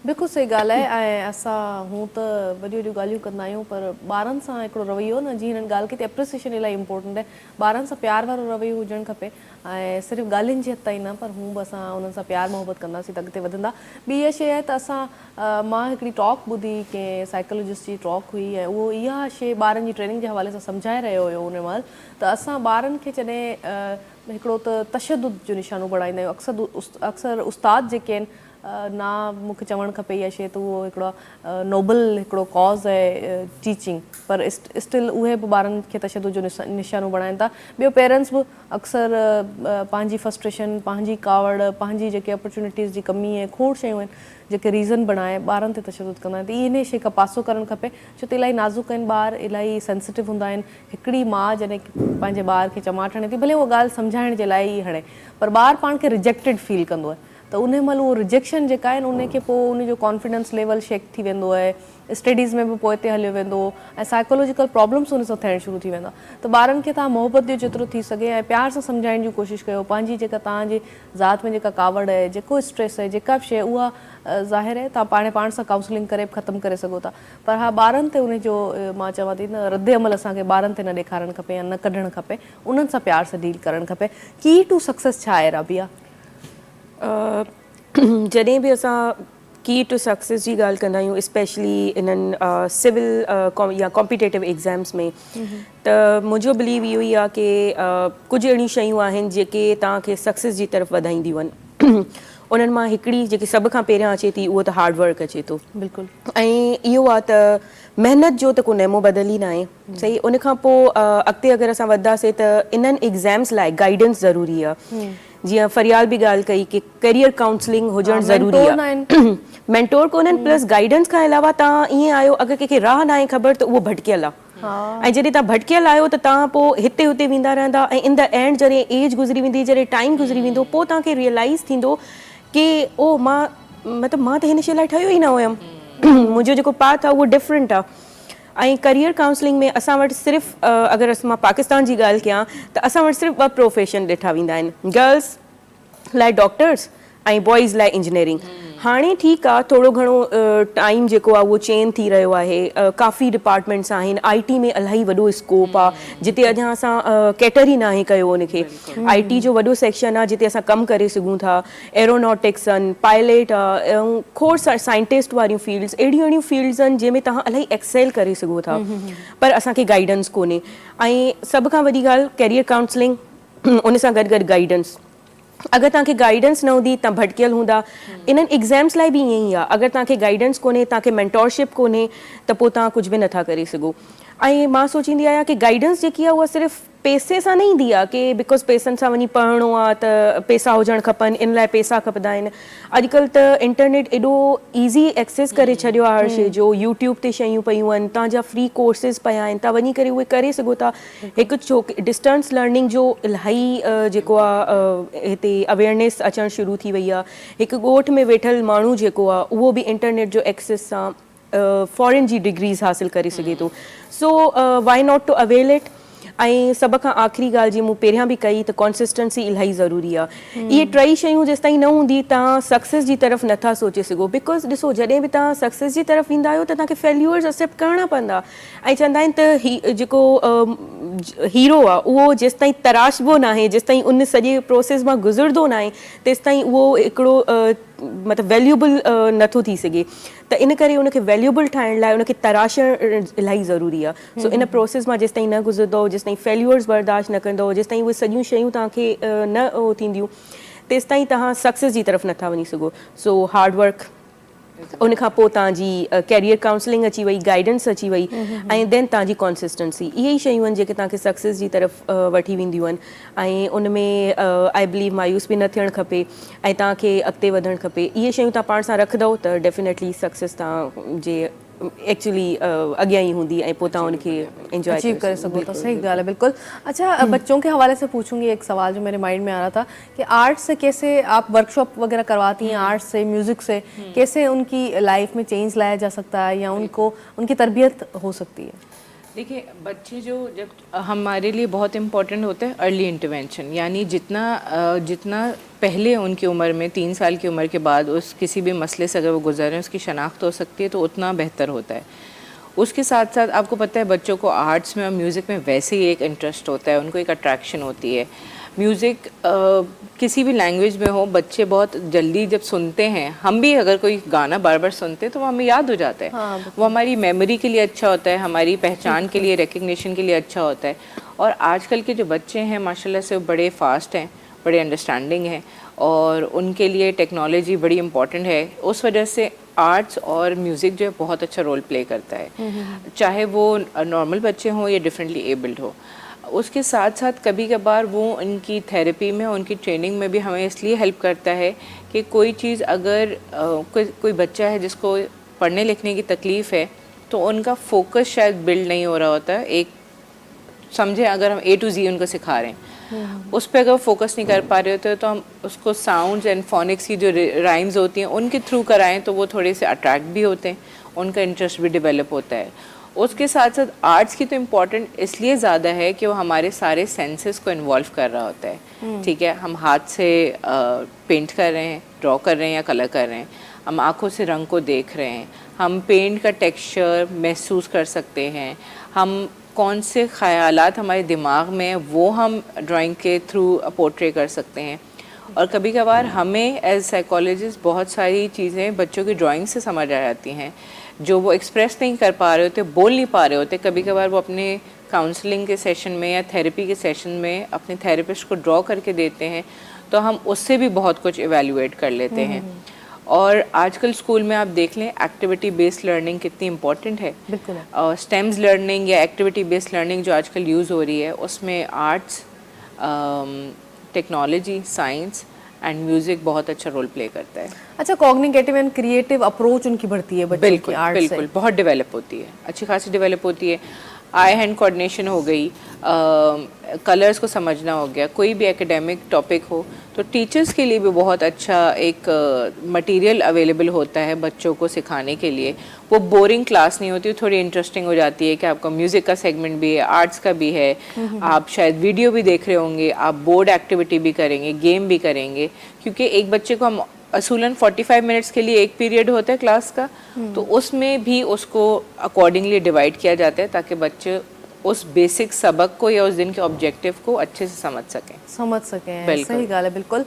बिल्कुल सही ॻाल्हि आहे। ऐं असां हूं त वॾियूं वॾियूं ॻाल्हियूं कंदा आहियूं, पर ॿारनि सां हिकिड़ो रवैयो न, जीअं हिननि ॻाल्हि कई त एप्रिसिएशन इलाही इम्पोर्टेंट आहे, ॿारनि सां प्यार वारो रवैयो हुजणु खपे, ऐं सिर्फ़ु ॻाल्हियुनि जी हद ताईं न, पर हूं बि असां उन्हनि सां प्यार मोहबत कंदासीं त अॻिते वधंदा। ॿी इहा शइ आहे त असां मां हिकिड़ी टॉक ॿुधी कंहिं साइकोलॉजिस्ट जी टॉक हुई, ऐं उहो इहा शइ ॿारनि जी ट्रेनिंग जे हवाले सां सम्झाए रहियो हुयो उन महिल, त असां ॿारनि खे जॾहिं हिकिड़ो त तशदुद जो निशानो बढ़ाईंदा आहियूं, अक्सर उस्ताद जेके आहिनि ना मूंखे चवणु खपे इहा शइ, त उहो हिकिड़ो नोबल हिकिड़ो कॉज़ आहे टीचिंग, पर स्टिल उहे बि ॿारनि खे तशदुद जो निशानो बणाइनि था। ॿियो पेरेंट्स बि अक्सर पंहिंजी फ्रस्ट्रेशन, पंहिंजी कावड़, पंहिंजी जेके अपॉर्चुनिटीज़ जी कमी आहे, खोड़ शयूं आहिनि जेके रीज़न बणाए ॿारनि ते तशदुद कंदा आहिनि, त इन शइ खां पासो करणु खपे, छो त इलाही नाज़ुक आहिनि ॿार, इलाही सेंसिटिव हूंदा आहिनि। हिकिड़ी माउ जॾहिं पंहिंजे ॿार खे चमाट हणे थी, भले उहा ॻाल्हि सम्झाइण जे लाइ ई हणे, पर ॿारु पाण खे रिजेक्टेड फील कंदो आहे, त उन महिल उहो रिजेक्शन जेका आहे उन खे पोइ उनजो कॉन्फिडेंस लेवल शेक थी वेंदो आहे, स्टडीज़ में बि पोइ ते हलियो वेंदो, ऐं साइकोलॉजिकल प्रॉब्लम्स उन सां थियणु शुरू थी वेंदा। त ॿारनि खे तव्हां मोहबत ॾियो जेतिरो थी सघे, ऐं प्यार सां सम्झाइण जी कोशिशि कयो, पंहिंजी जेका तव्हांजी ज़ात में जेका कावड़ आहे, जेको स्ट्रेस आहे, जेका बि शइ उहा ज़ाहिर आहे तव्हां पाण सां काउंसलिंग करे ख़तमु करे सघो था, पर हा ॿारनि ते उनजो मां चवां थी न रद्द अमल असांखे ॿारनि ते न ॾेखारणु खपे या न कढणु खपे, उन्हनि सां प्यार सां डील करणु खपे। की टू सक्सेस छा आहे राबिया? जॾहिं बि असां की टू सक्सेस जी ॻाल्हि कंदा आहियूं, स्पेशली इन्हनि सिविल या कॉम्पिटेटिव एग्ज़ाम्स में, त मुंहिंजो बिलीव इहो ई आहे कि कुझु अहिड़ियूं शयूं आहिनि जेके तव्हांखे सक्सेस जी तरफ़ वधाईंदियूं आहिनि। उन्हनि मां हिकिड़ी जेकी सभ खां पहिरियां अचे थी उहो त हार्ड वर्क अचे थो, बिल्कुलु, ऐं इहो आहे त महिनत जो त को नेमो बदल ई न आहे। सही, उन खां पोइ अॻिते अगरि असां वधंदासीं त इन्हनि एग्ज़ाम्स लाइ गाइडेंस ज़रूरी आहे। जीअं फरियाल बि ॻाल्हि कई कि करियर काउंसलिंग हुजणु ज़रूरी mentor न आहे आहिनि। मेंटोर कोन्हनि प्लस गाइडेंस खां अलावा तव्हां ईअं आहियो अगरि कंहिंखे राह न आहे ख़बर त उहो भटकियल आहे ऐं जॾहिं तव्हां भटकियल आहियो त तव्हां पोइ हिते हुते वेंदा रहंदा ऐं इन द एंड जॾहिं एज गुज़री वेंदी जॾहिं टाइम गुज़री वेंदो पोइ तव्हांखे रियलाइज़ थींदो कि ओ मां मतिलबु मां त हिन शइ लाइ ठहियो ई न हुयमि मुंहिंजो जेको पाथ आहे उहो डिफरेंट आहे ऐं करियर काउंसलिंग में असां वटि सिर्फ़ु अगरि मां पाकिस्तान जी ॻाल्हि कयां त असां वटि सिर्फ़ु 2 प्रोफेशन ॾिठा वेंदा आहिनि गर्ल्स लाइ डॉक्टर्स ऐं बॉइज़ लाइ इंजीनियरिंग हाणे ठीकु आहे थोरो घणो टाइम जेको आहे उहो चेंज थी रहियो आहे काफ़ी डिपार्टमेंट्स आहिनि IT में इलाही वॾो स्कोप आहे जिते अञा असां कैटर ई न आहे कयो उनखे IT जो वॾो सेक्शन आहे जिते असां कमु करे सघूं था एरोनॉटिक्स आहिनि पायलट आहे ऐं खोड़ साइंटिस्ट वारियूं फील्ड्स अहिड़ियूं फील्ड्स आहिनि जंहिंमें तव्हां इलाही एक्सेल करे सघो था पर असांखे गाइडेंस कोन्हे ऐं सभ खां वॾी ॻाल्हि कैरियर काउंसलिंग उन सां गॾु गॾु गाइडेंस अगरि तव्हांखे गाइडेंस न हूंदी तव्हां भटकियल हूंदा इन्हनि एग्ज़ाम्स लाइ बि ईअं ई आहे अगरि तव्हांखे गाइडेंस कोन्हे तव्हांखे मेंटोरशिप कोन्हे त पोइ तव्हां कुझु बि नथा करे सघो ऐं मां सोचींदी आहियां कि गाइडेंस जेकी आहे उहा सिर्फ़ु पैसे सां न ईंदी आहे कि बिकॉज़ पैसनि सां वञी पढ़णो आहे त पैसा हुजणु खपनि इन लाइ पैसा खपंदा आहिनि अॼुकल्ह त इंटरनेट एॾो ईज़ी एक्सेस करे छॾियो आहे हर शइ जो यूट्यूब ते शयूं पयूं आहिनि तव्हांजा फ्री कोर्सिस पिया आहिनि तव्हां वञी करे उहे करे सघो था हिकु डिस्टेंस लर्निंग जो इलाही जेको आहे हिते अवेयरनेस अचणु शुरू थी वई आहे हिकु ॻोठ में वेठल माण्हू जेको आहे उहो बि इंटरनेट जो एक्सेस सां फॉरेन जी डिग्रीज़ हासिल करे सघे थो so why not to avail it ऐं सभ खां आख़िरी ॻाल्हि जीअं मूं पहिरियां बि कई त कॉन्सिस्टेंसी इलाही ज़रूरी आहे इहे टई शयूं जेसिताईं न हूंदी तव्हां सक्सेस जी तरफ़ नथा सोचे सघो बिकॉज़ ॾिसो जॾहिं बि तव्हां सक्सेस जी तरफ़ ईंदा आहियो त तव्हांखे फेल्यूअर्स एक्सेप्ट करणा पवंदा ऐं चवंदा आहिनि त जेको हीरो आहे उहो जेसिताईं तराशबो न आहे जेसिताईं उन सॼे प्रोसेस मां गुज़रंदो न आहे तेसिताईं उहो हिकिड़ो मतिलबु वैल्यूबल नथो थी सघे त इन करे उनखे वैल्यूबल ठाहिण लाइ उनखे तराशणु इलाही ज़रूरी आहे सो इन प्रोसेस मां जेसिताईं न गुज़रंदो जेसिताईं फेल्यूअर्स बर्दाश्त न कंदो जेसिताईं उहे सॼियूं शयूं तव्हांखे न थींदियूं तेसिताईं तव्हां सक्सेस जी तरफ़ नथा वञी सघो सो हार्डवर्क उन खां पोइ तव्हांजी कैरियर काउंसलिंग अची वई गाइडेंस अची वई ऐं देन तव्हांजी कॉन्सिस्टेंसी इहे ई शयूं आहिनि जेके तव्हांखे सक्सेस जी तरफ़ वठी वेंदियूं आहिनि ऐं उन में आई बिलीव मायूस बि न थियणु खपे ऐं तव्हांखे अॻिते वधणु खपे इहे शयूं तव्हां पाण सां रखंदव त डेफिनेटली सक्सेस तव्हांजे एक्चुअली अॻियां ही हूंदी ऐं पोइ तव्हां उनखे एंजॉय अचीव कर सको तो सही गाल है बिल्कुल। अच्छा बच्चों के हवाले से पूछूंगी एक सवाल जो मेरे माइंड में आ रहा था कि आर्ट से कैसे आप वर्कशॉप वगैरह करवाती हैं आर्ट से म्यूजिक से कैसे उनकी लाइफ में चेंज लाया जा सकता है या उनको उनकी तरबियत हो सकती है? देखिए बच्चे जो जब हमारे लिए बहुत इम्पोर्टेंट होता है अर्ली इंटरवेंशन यानी जितना पहले उनकी उम्र में 3 साल की उम्र के बाद उस किसी भी मसले से अगर वो गुजर रहे हैं उसकी शनाख्त हो सकती है तो उतना बेहतर होता है। उसके साथ साथ आपको पता है बच्चों को आर्ट्स में और म्यूज़िक में वैसे ही एक इंटरेस्ट होता है उनको एक अट्रैक्शन होती है। म्यूज़िक किसी भी लैंग्वेज में हो बच्चे बहुत जल्दी जब सुनते हैं हम भी अगर कोई गाना बार बार सुनते हैं तो वो हमें याद हो जाता है। हाँ, वो हमारी मेमोरी के लिए अच्छा होता है हमारी पहचान के लिए रिकग्निशन के लिए अच्छा होता है। और आजकल के जो बच्चे हैं माशाल्लाह से बड़े फास्ट हैं बड़े अंडरस्टैंडिंग हैं और उनके लिए टेक्नोलॉजी बड़ी इम्पॉर्टेंट है। उस वजह से आर्ट्स और म्यूज़िक जो है बहुत अच्छा रोल प्ले करता है चाहे वो नॉर्मल बच्चे हों या डिफरेंटली एबल्ड हो। उसके साथ साथ कभी कभार वो उनकी थेरेपी में उनकी ट्रेनिंग में भी हमें इसलिए हेल्प करता है कि कोई चीज़ अगर कोई बच्चा है जिसको पढ़ने लिखने की तकलीफ़ है तो उनका फोकस शायद बिल्ड नहीं हो रहा होता है। एक समझे अगर हम A to Z उनको सिखा रहे हैं उस पर अगर फोकस नहीं कर पा रहे होते तो हम उसको साउंड्स एंड फोनिक्स की जो राइम्स होती हैं उनके थ्रू कराएं तो वो थोड़े से अट्रैक्ट भी होते हैं उनका इंटरेस्ट भी डेवलप होता है। उसके साथ साथ आर्ट्स की तो इम्पॉर्टेंट इसलिए ज़्यादा है कि वो हमारे सारे सेंसेस को इन्वॉल्व कर रहा होता है। ठीक है हम हाथ से पेंट कर रहे हैं ड्रॉ कर रहे हैं या कलर कर रहे हैं हम आँखों से रंग को देख रहे हैं हम पेंट का टेक्सचर महसूस कर सकते हैं हम कौन से ख़यालात हमारे दिमाग में वो हम ड्राइंग के थ्रू पोर्ट्रे कर सकते हैं। और कभी कभार हमें एज साइकोलॉजिस्ट बहुत सारी चीज़ें बच्चों की ड्राइंग से समझ आ जाती हैं जो वो एक्सप्रेस नहीं कर पा रहे होते बोल नहीं पा रहे होते। कभी कभार वो अपने काउंसलिंग के सेशन में या थेरेपी के सेशन में अपने थेरेपिस्ट को ड्रॉ करके देते हैं तो हम उससे भी बहुत कुछ इवेल्युएट कर लेते हैं। और आजकल स्कूल में आप देख लें एक्टिविटी बेस्ड लर्निंग कितनी इम्पोर्टेंट है। बिल्कुल और स्टेम्स लर्निंग या एक्टिविटी बेस्ड लर्निंग जो आजकल यूज़ हो रही है उसमें arts technology, science and music बहुत अच्छा रोल प्ले करता है। अच्छा, कॉग्निटिव एंड क्रिएटिव अप्रोच उनकी बढ़ती है बच्चों की बिल्कुल आर्ट से? बिल्कुल, बहुत डेवलप होती है, अच्छी खासी डेवलप होती है। आई हैंड कोऑर्डिनेशन हो गई, कलर्स को समझना हो गया, कोई भी एकेडमिक टॉपिक हो तो टीचर्स के लिए भी बहुत अच्छा एक मटेरियल अवेलेबल होता है बच्चों को सिखाने के लिए। वो बोरिंग क्लास नहीं होती, थोड़ी इंटरेस्टिंग हो जाती है कि आपका म्यूज़िक का सेगमेंट भी है, आर्ट्स का भी है, आप शायद वीडियो भी देख रहे होंगे, आप बोर्ड एक्टिविटी भी करेंगे, गेम भी करेंगे, क्योंकि एक बच्चे को हम असूलन 45 मिनट्स के लिए एक पीरियड होता है क्लास का, तो उसमें भी उसको अकॉर्डिंगली डिवाइड किया जाता है ताकि बच्चे उस बेसिक सबक को या उस दिन के ऑब्जेक्टिव को अच्छे से समझ सकें। सही ॻाल्हि आहे, बिल्कुलु।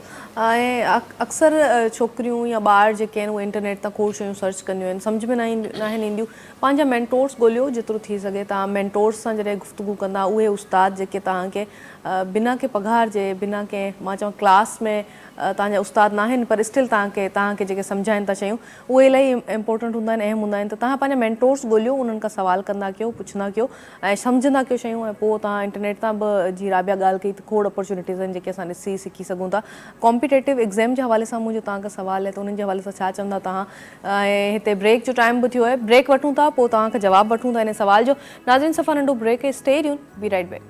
अक्सर छोकिरियूं या ॿार जेके आहिनि उहे इंटरनेट तां खोड़ शयूं सर्च कंदियूं आहिनि, सम्झ में न आहिनि ईंदियूं। पंहिंजा मेंटोर्स ॻोल्हियो जेतिरो थी सघे। तव्हां मेंटोर्स सां जॾहिं गुफ़्तगू कंदा, उहे उस्ताद जेके तव्हांखे बिना के पघार जे, बिना के मां चवां क्लास में तव्हांजा उस्ताद न आहिनि पर स्टिल तव्हांखे जेके सम्झाइनि था शयूं उहे इलाही इम्पोर्टेंट हूंदा आहिनि, अहम हूंदा आहिनि। त तव्हां पंहिंजा मेंटोर्स ॻोल्हियो, उन्हनि खां सवाल कंदा कयो, पुछंदा कयो ऐं सम्झंदा कयो शयूं, ऐं पोइ तव्हां इंटरनेट तां बि जीअं राबिया ॻाल्हि कई त खोड़ अपॉर्चुनिटीज़ आहिनि जेके असां ॾिसी सिखी सघूं था। कॉम्पिटेटिव एग्ज़ाम जे हवाले सां मुंहिंजो तव्हांखां सवाल आहे त उन्हनि जे हवाले सां छा चवंदा तव्हां? ऐं हिते ब्रेक जो टाइम बि थियो आहे, ब्रेक वठूं था, पोइ तव्हांखां जवाबु वठूं था हिन सवाल जो। नाज़रीन, सफ़ा नंढो ब्रेक है, stay tuned, be right back.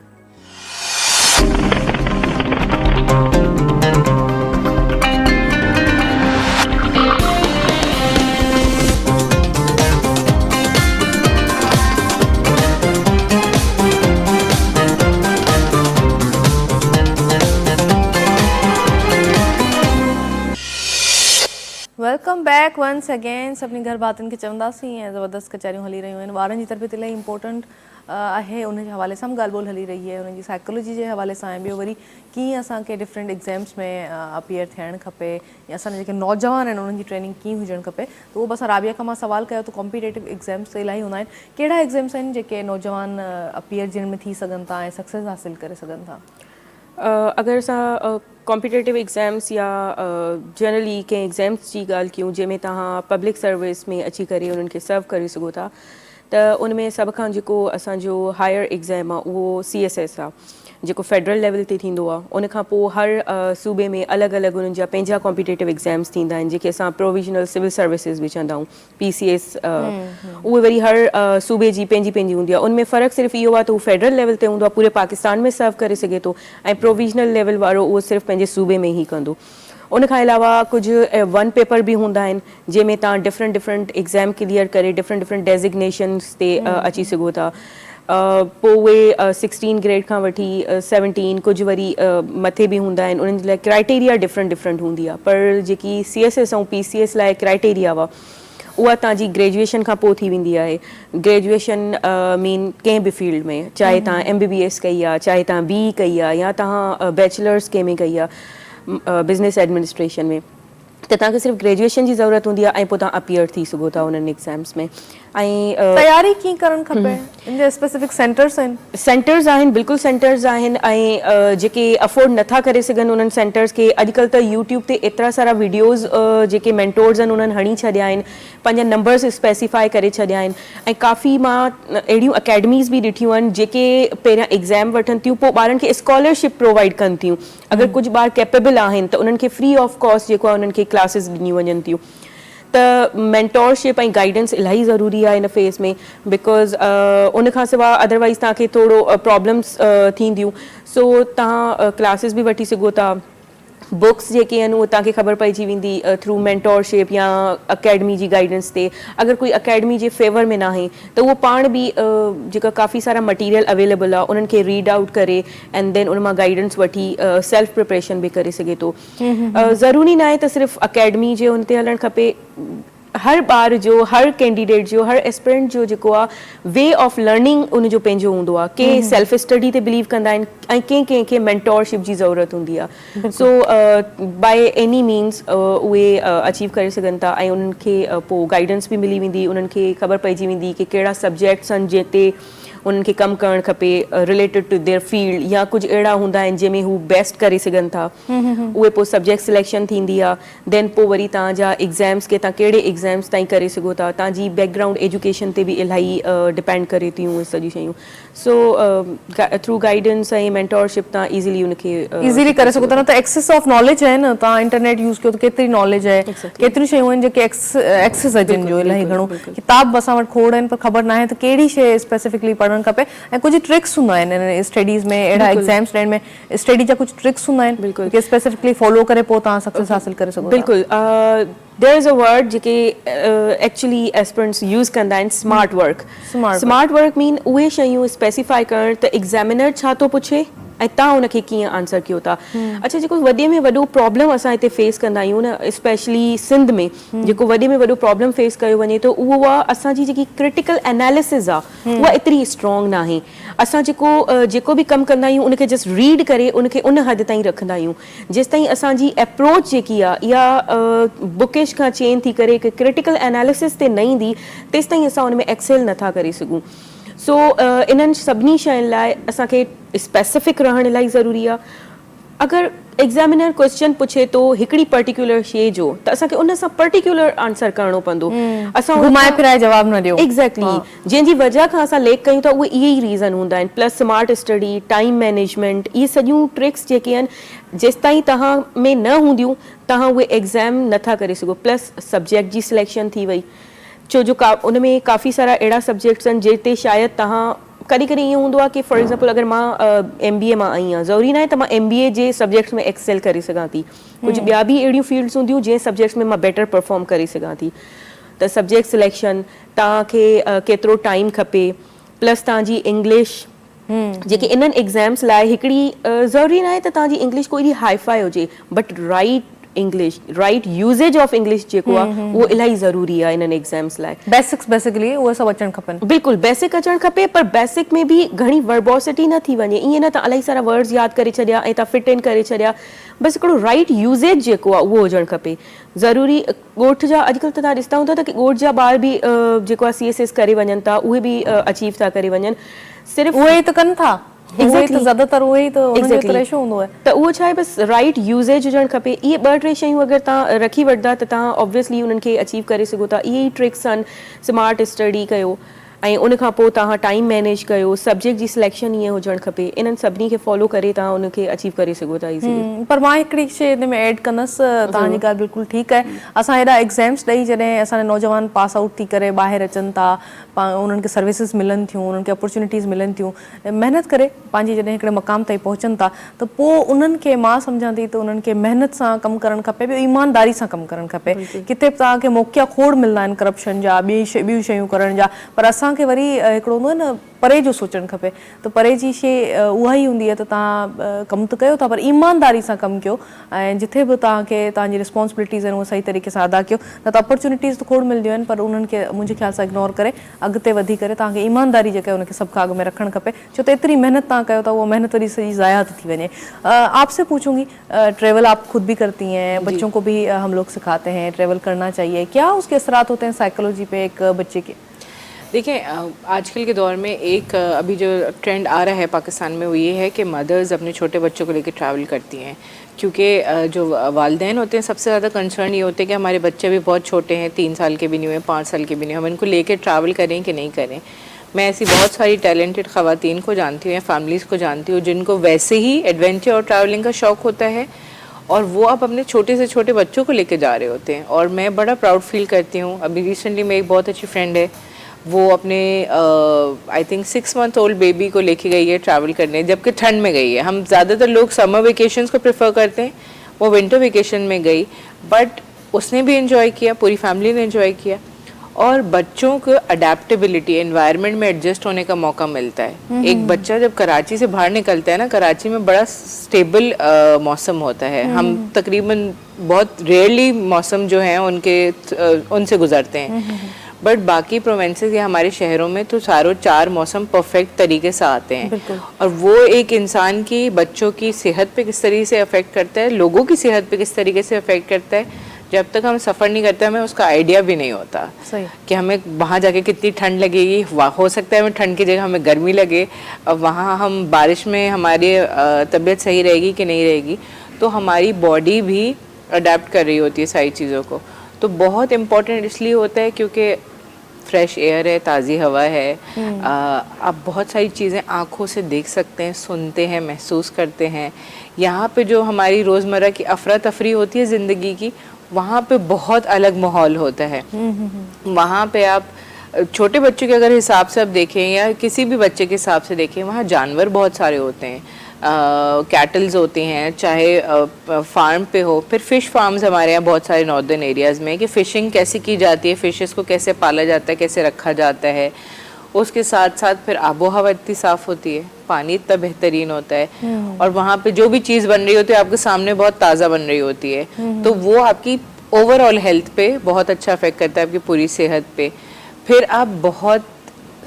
Welcome back once again. सभिनी घर बातनि खे चवंदासीं ऐं ज़बरदस्त कचहरियूं हली रहियूं आहिनि। ॿारनि जी तरबियत इलाही इंपॉर्टेंट आहे, उन जे हवाले सां ॻाल्हि ॿोल हली रही आहे, उन्हनि जी साइकोलॉजी जे हवाले सां। ऐं ॿियो वरी कीअं असांखे डिफरेंट एग्ज़ाम्स में अपीयर थियणु खपे, या असांजा जेके नौजवान आहिनि उन्हनि जी ट्रेनिंग कीअं हुजणु खपे। त उहो बसि राबिया खां मां सवाल कयो त कॉम्पिटेटिव एग्ज़ाम्स त इलाही हूंदा आहिनि, कहिड़ा एग्ज़ाम्स आहिनि जेके नौजवान अपीयर जिन में थी सघनि था ऐं सक्सेस हासिलु करे सघनि था? अगर असां कॉम्पिटेटिव एग्ज़ाम्स या जनरली कंहिं एग्ज़ाम्स जी ॻाल्हि कयूं जंहिंमें तव्हां पब्लिक सर्विस में अची करे उन्हनि खे सर्व करे सघो था, त उन में सभ खां जेको असांजो हायर एग्ज़ाम आहे उहो CSS आहे, जेको फेडरल लेवल ते थींदो आहे। उन खां पोइ हर सूबे में अलॻि अलॻि उन्हनि जा पंहिंजा कॉम्पिटेटिव एग्ज़ाम्स थींदा आहिनि, जेके असां प्रोविजनल सिविल सर्विसिस बि चवंदा आहियूं, PCS। उहे वरी हर सूबे जी पंहिंजी पंहिंजी हूंदी आहे। उनमें फ़र्क़ु सिर्फ़ु इहो आहे त उहो फेडरल लेवल ते हूंदो आहे, पूरे पाकिस्तान में सर्व करे सघे थो, ऐं प्रोविजनल लेवल वारो उहो सिर्फ़ु पंहिंजे सूबे में ई कंदो। उन खां अलावा कुझु वन पेपर बि हूंदा आहिनि जंहिंमें तव्हां डिफरेंट एग्ज़ाम क्लियर करे डिफरेंट डेज़िग्नेशन्स ते अची सघो था। पोइ उहे 16 ग्रेड खां वठी 17 कुझु वरी मथे बि हूंदा आहिनि, उन्हनि जे लाइ क्राइटेरिया डिफरेंट हूंदी आहे। पर जेकी CSS ऐं PCS लाइ क्राइटेरिया हुआ उहा तव्हांजी ग्रेजुएशन खां पोइ थी वेंदी आहे। ग्रेजुएशन मीन कंहिं बि फील्ड में, चाहे तव्हां MBBS कई आहे, चाहे तव्हां BE कई आहे, या तव्हां बैचलर्स कंहिं में कई आहे बिज़नेस एडमिनिस्ट्रेशन में, त तव्हांखे सिर्फ़ु ग्रेजुएशन जी ज़रूरत हूंदी आहे ऐं पोइ तव्हां अपीयर थी सघो था उन्हनि एग्ज़ाम्स में। ऐं तयारी कीअं करणु खपे? इन जा स्पेसिफिक सेंटर्स आहिनि? सेंटर्स आहिनि, बिल्कुलु सेंटर्स आहिनि। ऐं जेके अफोर्ड नथा करे सघनि उन्हनि सेंटर्स खे, अॼुकल्ह त यूट्यूब ते एतिरा सारा वीडियोज़ जेके मेंटोर्स आहिनि उन्हनि हणी छॾिया आहिनि, पंहिंजा नंबर्स स्पेसिफाई करे छॾिया आहिनि। ऐं काफ़ी मां अहिड़ियूं अकेडमीज़ बि ॾिठियूं आहिनि जेके पहिरियां एग्ज़ाम वठनि थियूं, पोइ ॿारनि खे स्कॉलरशिप प्रोवाइड कनि थियूं। अगरि कुझु ॿार कैपेबल आहिनि त उन्हनि खे फ्री ऑफ कॉस्ट जेको आहे उन्हनि खे क्लासिस ॾिनियूं वञनि थियूं। त मेंटोरशिप ऐं गाइडेंस इलाही ज़रूरी आहे इन फेज़ में, बिकॉज़ उन खां सवाइ अदरवाइज़ तव्हांखे थोरो प्रॉब्लम्स थींदियूं। सो तव्हां क्लासिस बि वठी सघो था, बुक्स जेके आहिनि उहे तव्हांखे ख़बर पइजी वेंदी थ्रू मेंटोरशिप या अकेडमी जी गाइडेंस ते। अगरि कोई अकेडमी जे फेवर में न आहे त उहो पाण बि जेका काफ़ी सारा मटीरियल अवेलेबल आहे उन्हनि खे रीड आउट करे एंड देन उन मां गाइडेंस वठी सेल्फ प्रिपरेशन बि करे सघे थो। ज़रूरी न आहे त सिर्फ़ु अकेडमी जे हुन ते हलणु खपे। हर ॿार जो, हर कैंडिडेट जो, हर एस्पिरेंट जो जेको आहे वे ऑफ लर्निंग उनजो पंहिंजो हूंदो आहे। के सेल्फ स्टडी ते बिलीव कंदा आहिनि ऐं कंहिंखे मेंटोरशिप जी ज़रूरत हूंदी आहे। सो बाय एनी मीन्स उहे अचीव करे सघनि था ऐं उन्हनि खे पोइ गाइडेंस बि मिली वेंदी, उन्हनि खे ख़बर पइजी वेंदी कि कहिड़ा सब्जेक्ट्स आहिनि जिते उन्हनि खे कमु करणु खपे रिलेटेड टू देयर फील्ड, या कुझु अहिड़ा हूंदा आहिनि जंहिंमें हू बेस्ट करे सघनि था, उहे पोइ सब्जेक्ट सिलेक्शन थींदी आहे। देन पोइ वरी तव्हांजा एग्ज़ाम्स के तव्हां कहिड़े एग्ज़ाम्स ताईं करे सघो था, तव्हांजी बैकग्राउंड एजुकेशन ते बि इलाही डिपेंड करे थियूं उहे सॼी शयूं। सो थ्रू गाइडेंस ऐं मेंटोरशिप तव्हां ईज़िली उनखे इजीली करे सघो था। न त एक्सेस ऑफ नॉलेज आहे न, तव्हां इंटरनेट यूज़ कयो त केतिरी नॉलेज आहे, केतिरियूं शयूं आहिनि जेके एक्सेस आहे जिन जो इलाही घणो। किताब असां वटि खोड़ आहिनि पर ख़बर न आहे त कहिड़ी शइ स्पेसिफिकली पढ़णु खपे। ऐं कुझु ट्रिक्स हूंदा आहिनि स्टडीज़ में, अहिड़ा एग्ज़ाम्स ॾियण में स्टडी जा कुझु ट्रिक्स हूंदा आहिनि जेके स्पेसिफिकली फॉलो करे पोइ तव्हां सक्सेस हासिल करे सघो था। बिल्कुलु देयर इज़ अ वर्ड जेके एक्चुअली एस्पिरेंट्स यूज़ कंदा आहिनि, smart work. Smart work mean उहे शयूं स्पेसिफाई करणु त एग्ज़ामिनर छा थो पुछे ऐं तव्हां उनखे कीअं आंसर कयो था। अच्छा, जेको वॾे में वॾो प्रॉब्लम असां हिते फेस कंदा आहियूं न, स्पेशली सिंध में जेको वॾे में वॾो प्रॉब्लम फेस कयो वञे थो उहो आहे असांजी जेकी क्रिटिकल एनालिसिस आहे उहा एतिरी स्ट्रॉन्ग न आहे। असां जेको बि कमु कंदा आहियूं उनखे जस्ट रीड करे उनखे उन हद ताईं रखंदा आहियूं। जेसिताईं असांजी अप्रोच जेकी आहे इहा बुकिश खां चेंज थी करे हिकु क्रिटिकल एनालिसिस ते न ईंदी तेसिताईं असां उन में एक्सेल नथा करे सघूं। सो इन्हनि सभिनी शयुनि लाइ असांखे स्पेसिफिक रहणु इलाही ज़रूरी आहे। अगरि एग्ज़ामिनर क्वेश्चन पुछे थो हिकिड़ी पर्टिकुलर शइ जो त असांखे उन सां पर्टिकुलर आंसर करणो पवंदो। असां घुमाए फिराए जवाब न ॾियो। एग्ज़ैक्टली जंहिंजी वजह खां असां लेक कयूं था उहे इहे ई रीज़न हूंदा आहिनि। Plus smart study, time management, इहे सॼियूं ट्रिक्स जेके आहिनि जेसिताईं तव्हां में न हूंदियूं तव्हां उहे एग्ज़ाम नथा करे सघो। प्लस सब्जेक्ट जी सिलेक्शन थी वई, छो जो उन में काफ़ी सारा अहिड़ा सब्जेक्ट्स आहिनि जिते शायदि तव्हां कॾहिं कॾहिं ईअं हूंदो आहे कि फॉर एग्ज़ाम्पल अगरि मां MBA मां आई आहियां, ज़रूरी न आहे त मां MBA जे सब्जेक्ट्स में एक्सेल करे सघां थी। कुझु ॿिया बि अहिड़ियूं फील्ड्स हूंदियूं जंहिं सब्जेक्ट्स में मां बेटर परफॉर्म करे सघां थी। त सब्जेक्ट सिलेक्शन, तव्हांखे केतिरो टाइम खपे, प्लस तव्हांजी इंग्लिश जेके इन्हनि एग्ज़ाम्स लाइ हिकिड़ी ज़रूरी न आहे त तव्हांजी इंग्लिश कोई एॾी हाईफाई हुजे, but right English, right usage of English जेको आहे उहो इलाही ज़रूरी आहे इन्हनि एग्ज़ाम्स लाइ। बेसिक्स बेसिकली उहे सभु अचणु खपनि। बिल्कुलु बेसिक अचणु खपे, पर बेसिक में बि घणी वर्बोसिटी न थी वञे। ईअं न त इलाही सारा वर्ड्स यादि करे छॾिया ऐं तव्हां फिट इन करे छॾिया, बसि हिकिड़ो राइट यूज़ेज जेको आहे उहो हुजणु खपे ज़रूरी। ॻोठ जा अॼुकल्ह त तव्हां ॾिसंदा हूंदा त की ॻोठ जा ॿार बि जेको आहे CSS करे वञनि था, उहे बि अचीव था करे वञनि। सिर्फ़ु उहे ई त कनि था, ज़्यादातर उहे ई त उन्हनि जो रेशो हूंदो आहे। त उहो छा आहे, बसि राइट यूज़ेज हुजणु खपे। इहे 2-3 शयूं अगरि तव्हां रखी वठंदा त तव्हां ऑब्वियसली उन्हनि खे अचीव करे सघो था। इहे ई ट्रिक्स आहिनि। स्मार्ट स्टडी कयो ऐं उन खां पोइ तव्हां टाइम मैनेज कयो, सब्जेक्ट जी सिलेक्शन ईअं हुजणु खपे। इन्हनि सभिनी खे फॉलो करे तव्हां उनखे अचीव करे सघो था ईज़िली। पर मां हिकिड़ी शइ हिन में ऐड कंदसि, तव्हांजी ॻाल्हि बिल्कुलु ठीकु आहे। असां हेॾा एग्ज़ाम्स ॾेई जॾहिं असांजा नौजवान पास आउट थी करे ॿाहिरि अचनि था, उन्हनि खे सर्विसिस मिलनि थियूं, उन्हनि खे अपॉर्चुनिटीज़ मिलनि थियूं, महिनत करे पंहिंजी जॾहिं हिकिड़े मक़ाम ताईं पहुचनि था त पोइ उन्हनि खे मां सम्झां थी त उन्हनि खे महिनत सां कमु करणु खपे, ॿियो ईमानदारी सां कमु करणु खपे। किथे बि तव्हांखे मौक़िया खोड़ मिलंदा आहिनि करप्शन जा, ॿियूं शयूं करण जा, पर असांखे वरी हिकिड़ो हूंदो आहे न परे जो सोचणु खपे। त परे जी शइ उहा ई हूंदी आहे त तव्हां कमु त कयो था पर ईमानदारी सां कमु कयो ऐं जिथे बि तव्हांखे तव्हांजी रिस्पॉन्सिबिलिटीज़ आहिनि उहे सही तरीक़े सां अदा कयो। न त अपॉर्चुनिटीज़ त खोड़ मिलंदियूं आहिनि पर उन्हनि खे मुंहिंजे ख़्याल सां इग्नोर करे अॻिते वधी करे तव्हांखे ईमानदारी जेका आहे उनखे सभ खां अॻु में रखणु खपे, छो त एतिरी महिनत तव्हां कयो था, उहा महिनत वरी सॼी ज़ाया थी वञे। आपसे पूछूंगी, ट्रैवल आप खुद भी करती हैं, बच्चों को भी हम लोग सिखाते हैं ट्रैवल करना चाहिए, क्या उसके असरात होते हैं साइकोलॉजी पे एक बच्चे के? देखिए, आजकल के दौर में एक अभी जो ट्रेंड आ रहा है पाकिस्तान में वो ये है कि मदर्स अपने छोटे बच्चों को लेकर ट्रैवल करती हैं, क्योंकि जो वालिदैन होते हैं सबसे ज़्यादा कंसर्न ये होते हैं कि हमारे बच्चे भी बहुत छोटे हैं, 3 साल के भी नहीं हुए, 5 साल के भी नहीं, हम इनको लेकर ट्रैवल करें कि नहीं करें। मैं ऐसी बहुत सारी टैलेंटेड ख़वातीन को जानती हूँ या फैमिलीज़ को जानती हूँ जिनको वैसे ही एडवेंचर और ट्रैवलिंग का शौक़ होता है और वो अब अपने छोटे से छोटे बच्चों को लेकर जा रहे होते हैं और मैं बड़ा प्राउड फील करती हूँ। अभी रिसेंटली मेरी एक बहुत अच्छी फ्रेंड है, वो अपने I think 6 month old baby को लेके गई है ट्रैवल करने, जबकि ठंड में गई है। हम ज़्यादातर लोग समर वेकेशंस को प्रेफर करते हैं, वो विंटर वेकेशन में गई, बट उसने भी एंजॉय किया, पूरी फैमिली ने एंजॉय किया और बच्चों को अडेप्टेबिलिटी, एनवायरनमेंट में एडजस्ट होने का मौका मिलता है। एक बच्चा जब कराची से बाहर निकलता है ना, कराची में बड़ा स्टेबल मौसम होता है, हम तकरीबन बहुत रेयरली मौसम जो है उनसे गुजरते हैं, बट बाकी प्रोविंसेस या हमारे शहरों में तो सारों 4 मौसम परफेक्ट तरीके से आते हैं और वो एक इंसान की, बच्चों की सेहत पे किस तरीके से अफेक्ट करता है, लोगों की सेहत पे किस तरीके से अफेक्ट करता है, जब तक हम सफ़र नहीं करते हमें उसका आइडिया भी नहीं होता सही कि हमें वहाँ जाके कितनी ठंड लगेगी। हो सकता है हमें ठंड की जगह हमें गर्मी लगे, और वहाँ हम बारिश में हमारी तबीयत सही रहेगी कि नहीं रहेगी। तो हमारी बॉडी भी अडेप्ट कर रही होती है सारी चीज़ों को। तो बहुत इम्पोर्टेंट इसलिए होता है क्योंकि फ्रेश एयर है, ताज़ी हवा है, आप बहुत सारी चीज़ें आँखों से देख सकते हैं, सुनते हैं, महसूस करते हैं। यहाँ पे जो हमारी रोज़मर्रा की अफरा तफरी होती है ज़िंदगी की, वहाँ पे बहुत अलग माहौल होता है। वहाँ पे आप छोटे बच्चों के अगर हिसाब से आप देखें या किसी भी बच्चे के हिसाब से देखें, वहाँ जानवर बहुत सारे होते हैं, कैटल्स होते हैं, चाहे फार्म पे हो। फिर फ़िश फार्म्स हमारे यहाँ बहुत सारे नॉर्दर्न एरियाज़ में, कि फ़िशिंग कैसे की जाती है, फ़िशेस को कैसे पाला जाता है, कैसे रखा जाता है। उसके साथ साथ फिर आबो हवा इतनी साफ़ होती है, पानी इतना बेहतरीन होता है, और वहाँ पे जो भी चीज़ बन रही होती है आपके सामने बहुत ताज़ा बन रही होती है। तो वो आपकी ओवरऑल हेल्थ पे बहुत अच्छा इफेक्ट करता है, आपकी पूरी सेहत पे। फिर आप बहुत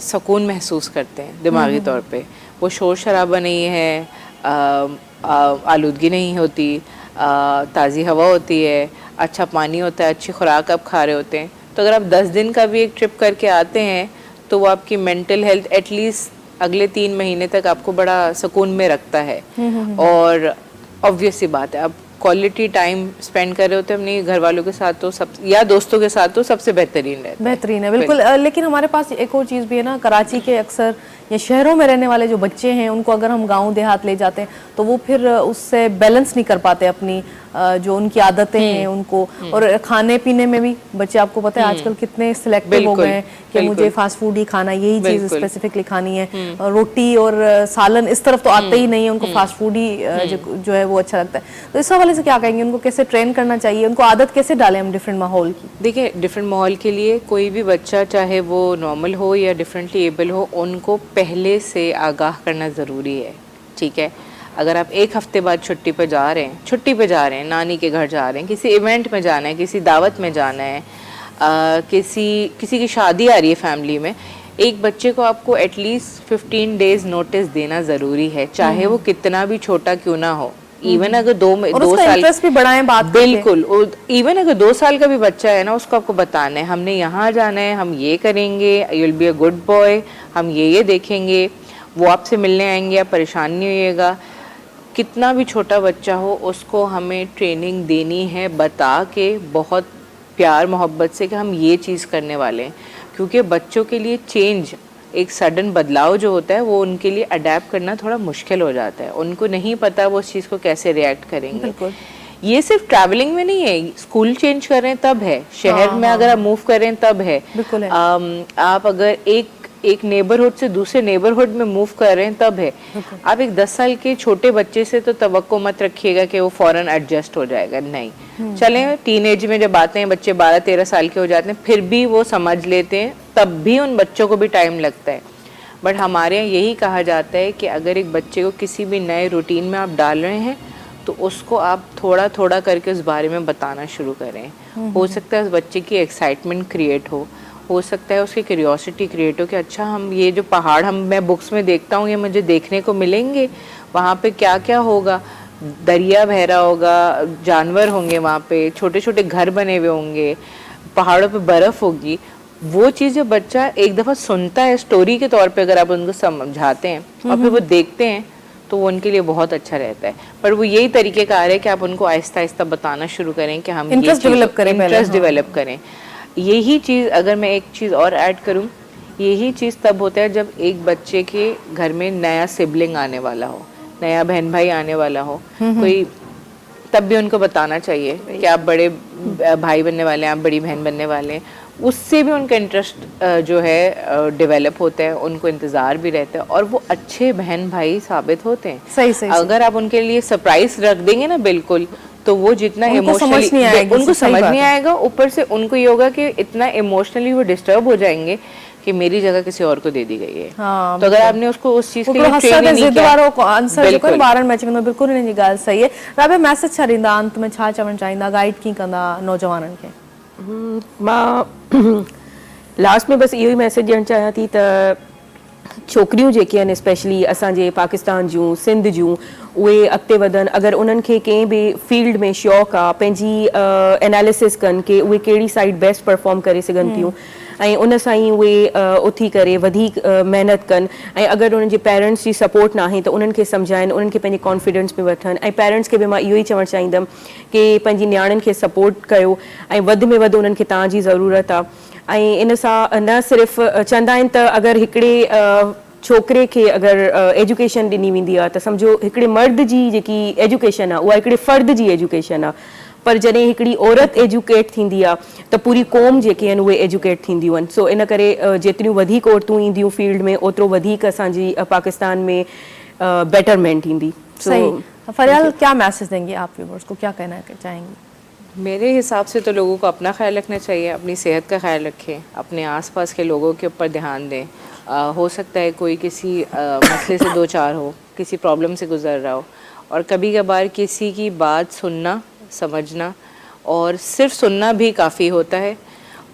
सुकून महसूस करते हैं दिमागी तौर पे। वो शोर शराबा नहीं है, आलूदगी नहीं होती, ताज़ी हवा होती है, अच्छा पानी होता है, अच्छी खुराक आप खा रहे होते हैं। तो अगर आप 10 दिन का भी एक ट्रिप करके आते हैं तो वो आपकी मेंटल हेल्थ एटलीस्ट अगले 3 महीने तक आपको बड़ा सुकून में रखता है। और ऑब्वियस सी बात है, आप क्वालिटी टाइम स्पेंड कर रहे होते हैं अपने घर वालों के साथ तो सब, या दोस्तों के साथ तो सबसे बेहतरीन रहता है। बेहतरीन है बिल्कुल। लेकिन हमारे पास एक और चीज़ भी है ना, कराची के अक्सर या शहरों में रहने वाले जो बच्चे हैं उनको अगर हम गांव देहात ले जाते हैं तो वो फिर उससे बैलेंस नहीं कर पाते अपनी जो उनकी आदतें हैं उनको। और खाने पीने में भी बच्चे, आपको पता है आजकल कितने सिलेक्टिव हो गए हैं कि मुझे फास्ट फूड ही खाना, यही चीज़ स्पेसिफिकली खानी है, और रोटी और सालन इस तरफ तो आते ही नहीं है उनको, फास्ट फूड ही जो है वो अच्छा लगता है। तो इस हवाले से क्या कहेंगे, उनको कैसे ट्रेन करना चाहिए, उनको आदत कैसे डालें हम डिफरेंट माहौल की? देखिए, डिफरेंट माहौल के लिए कोई भी बच्चा, चाहे वो नॉर्मल हो या डिफरेंटली एबल हो, उनको पहले से आगाह करना ज़रूरी है। ठीक है, अगर आप 1 हफ्ते बाद छुट्टी पे जा रहे हैं, नानी के घर जा रहे हैं, किसी इवेंट में जाना है, किसी दावत में जाना है, किसी की शादी आ रही है फैमिली में, एक बच्चे को आपको एटलीस्ट 15 डेज नोटिस देना ज़रूरी है, चाहे वो कितना भी छोटा क्यों ना हो। इवन अगर 2 साल इंटरेस्ट भी बढ़ाएं बात, बिल्कुल, इवन अगर 2 साल का भी बच्चा है ना, उसको आपको बताना है हमने यहाँ जाना है, हम ये करेंगे, you will be a good boy, हम ये देखेंगे, वो आपसे मिलने आएंगे, आप परेशान नहीं होइएगा। कितना भी छोटा बच्चा हो उसको हमें ट्रेनिंग देनी है, बता के, बहुत प्यार मोहब्बत से, कि हम ये चीज़ करने वाले हैं। क्योंकि बच्चों के लिए चेंज, एक सडन बदलाव जो होता है, वो उनके लिए अडेप्ट करना थोड़ा मुश्किल हो जाता है। उनको नहीं पता वो उस चीज़ को कैसे रिएक्ट करेंगे। ये सिर्फ ट्रैवलिंग में नहीं है, स्कूल चेंज कर रहे हैं तब है, शहर में अगर आप मूव कर रहे हैं तब है, आप अगर एक नेबरहुड से दूसरे नेबरहुड में मूव कर रहे हैं तब है। आप एक 10 साल के छोटे बच्चे से तो तवक्को मत रखिएगा कि वो फौरन एडजस्ट हो जाएगा, नहीं। चले टीनेज में जब आते हैं बच्चे 12-13 साल के हो जाते हैं, फिर भी वो समझ लेते हैं, तब भी उन बच्चों को भी टाइम लगता है। बट हमारे यहाँ यही कहा जाता है कि अगर एक बच्चे को किसी भी नए रूटीन में आप डाल रहे हैं तो उसको आप थोड़ा थोड़ा करके उस बारे में बताना शुरू करें। हो सकता है उस बच्चे की एक्साइटमेंट क्रिएट हो सकता है उसकी क्यूरियोसिटी क्रिएट हो कि अच्छा, हम ये जो पहाड़ मैं बुक्स में देखता हूँ, ये मुझे देखने को मिलेंगे, वहाँ पे क्या क्या होगा, दरिया बह रहा होगा, जानवर होंगे वहाँ पे, छोटे छोटे घर बने हुए होंगे, पहाड़ों पे बर्फ़ होगी। वो चीज़ जो बच्चा एक दफ़ा सुनता है स्टोरी के तौर पे, अगर आप उनको समझाते हैं और फिर वो देखते हैं तो वो उनके लिए बहुत अच्छा रहता है। पर वो यही तरीक़ेकार है कि आप उनको आहिस्ता आहिस्ता बताना शुरू करें कि हम इंटरेस्ट डेवलप करें। यही चीज़, अगर मैं एक चीज़ और ऐड करूं, यही चीज़ तब होता है जब एक बच्चे के घर में नया सिबलिंग आने वाला हो, नया बहन भाई आने वाला हो कोई, तब भी उनको बताना चाहिए कि आप बड़े भाई बनने वाले हैं, आप बड़ी बहन बनने वाले हैं। उससे भी उनका इंटरेस्ट जो है डेवलप होता है, उनको इंतज़ार भी रहता है और वो अच्छे बहन भाई साबित होते हैं। सही अगर आप उनके लिए सरप्राइज रख देंगे ना, बिल्कुल, तो वो जितना इमोशनली उनको समझ नहीं आएगा, ऊपर से उनको ये होगा कि इतना इमोशनली वो डिस्टर्ब हो जाएंगे कि मेरी जगह किसी और को दे दी गई है। तो अगर आपने उसको उस चीज के लिए ट्रेन नहीं किया, आंसर जो कर बारन मैच में बिल्कुल नहीं गाल सही है। राबे मैसेज छरींदा अंत में छा चवण चाहिंदा, गाइड की कंदा नौजवानन के? मां लास्ट में बस इहो ई मैसेज ॾियणु चाहियां थी त छोकिरियूं जेके आहिनि स्पेशली असांजे पाकिस्तान जूं सिंध जूं उहे अॻिते वधनि अगरि उन्हनि खे कंहिं बि फील्ड में शौक़ु आहे पंहिंजी एनालिसिस कनि कि उहे कहिड़ी साइड बेस्ट परफॉर्म करे सघनि थियूं ऐं उन सां ई उहे उथी करे वधीक महिनत कनि ऐं अगरि उन्हनि जे पेरेंट्स जी सपोर्ट नाहे त उन्हनि खे सम्झाइनि उन्हनि खे पंहिंजे कॉन्फिडेंस में वठनि ऐं पेरेंट्स खे बि मां इहो ई चवणु चाहींदमि कि पंहिंजी नियाणियुनि खे सपोर्ट कयो ऐं वधि में वधि उन्हनि खे तव्हांजी ज़रूरत आहे ऐं इन सां न सिर्फ़ु चवंदा आहिनि त अगरि हिकिड़े छोकिरे खे अगरि एजुकेशन ॾिनी वेंदी आहे त सम्झो हिकिड़े मर्द जी जेकी एजुकेशन आहे उहा हिकिड़े फ़र्द जी एजुकेशन आहे पर जॾहिं हिकिड़ी औरत एजुकेट थींदी आहे त पूरी क़ौम जेके आहिनि उहे एजुकेट थींदियूं आहिनि सो इन करे जेतिरियूं वधीक औरतूं ईंदियूं फील्ड में ओतिरो वधीक असांजी पाकिस्तान में बेटरमेंट ईंदी। सही। फरियाल, क्या मैसेज देंगे आप व्यूअर्स को, क्या कहना चाहेंगे? मेरे हिसाब से तो लोगों को अपना ख्याल रखना चाहिए, अपनी सेहत का ख्याल रखें, अपने आसपास के लोगों के ऊपर ध्यान दें। हो सकता है कोई किसी मसले से दो चार हो, किसी प्रॉब्लम से गुजर रहा हो, और कभी कभार किसी की बात सुनना, समझना और सिर्फ सुनना भी काफ़ी होता है।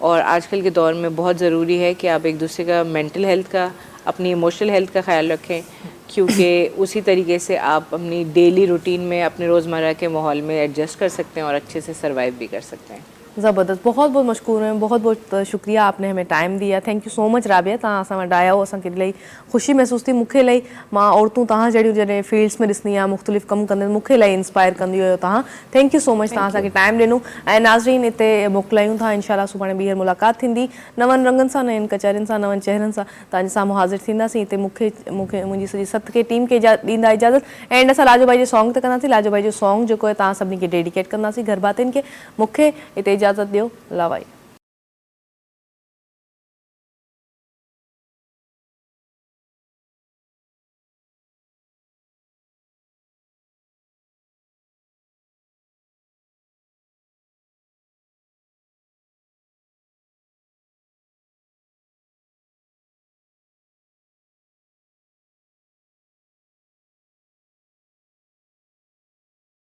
और आजकल के दौर में बहुत ज़रूरी है कि आप एक दूसरे का मेंटल हेल्थ का, अपनी इमोशनल हेल्थ का ख्याल रखें, क्योंकि उसी तरीके से आप अपनी डेली रूटीन में अपने रोज़मर्रा के माहौल में एडजस्ट कर सकते हैं और अच्छे से सर्वाइव भी कर सकते हैं। ज़बरदस्त, बहुत बहुत मशकूर हैं, बहुत बहुत शुक्रिया, आपने हमें टाइम दिया। Thank you so much Rabia, तव्हां असां वटि आया हो, असांखे इलाही ख़ुशी महसूस थी। मूंखे इलाही मां औरतूं तव्हां जहिड़ियूं जॾहिं फील्ड्स में ॾिसंदी आहियां, मुख़्तलिफ़ कमु कंदी आहिनि, मूंखे इलाही इंस्पायर कंदी हुयो तव्हां। थैंक यू सो मच, तव्हां असांखे टाइम ॾिनो। ऐं नाज़रीन, हिते मोकिलायूं था, इंशाल्लाह सुभाणे ॿीहर मुलाक़ात थींदी नवनि रंगनि सां, नवनि कचहरियुनि सां, नवनि चेहरनि सां तव्हांजे साम्हूं हाज़िर थींदासीं। हिते मूंखे मुंहिंजी सॼी सत खे टीम खे ॾींदा इजाज़त। एंड असां लाजो भाई जे सॉन्ग ते कंदासीं। लाजो भाई जो सॉन्ग जेको आहे तव्हां सभिनी खे डेडिकेट कंदासीं, घर भातियुनि खे। मूंखे हिते इजाज़त ॾियो, लावाई।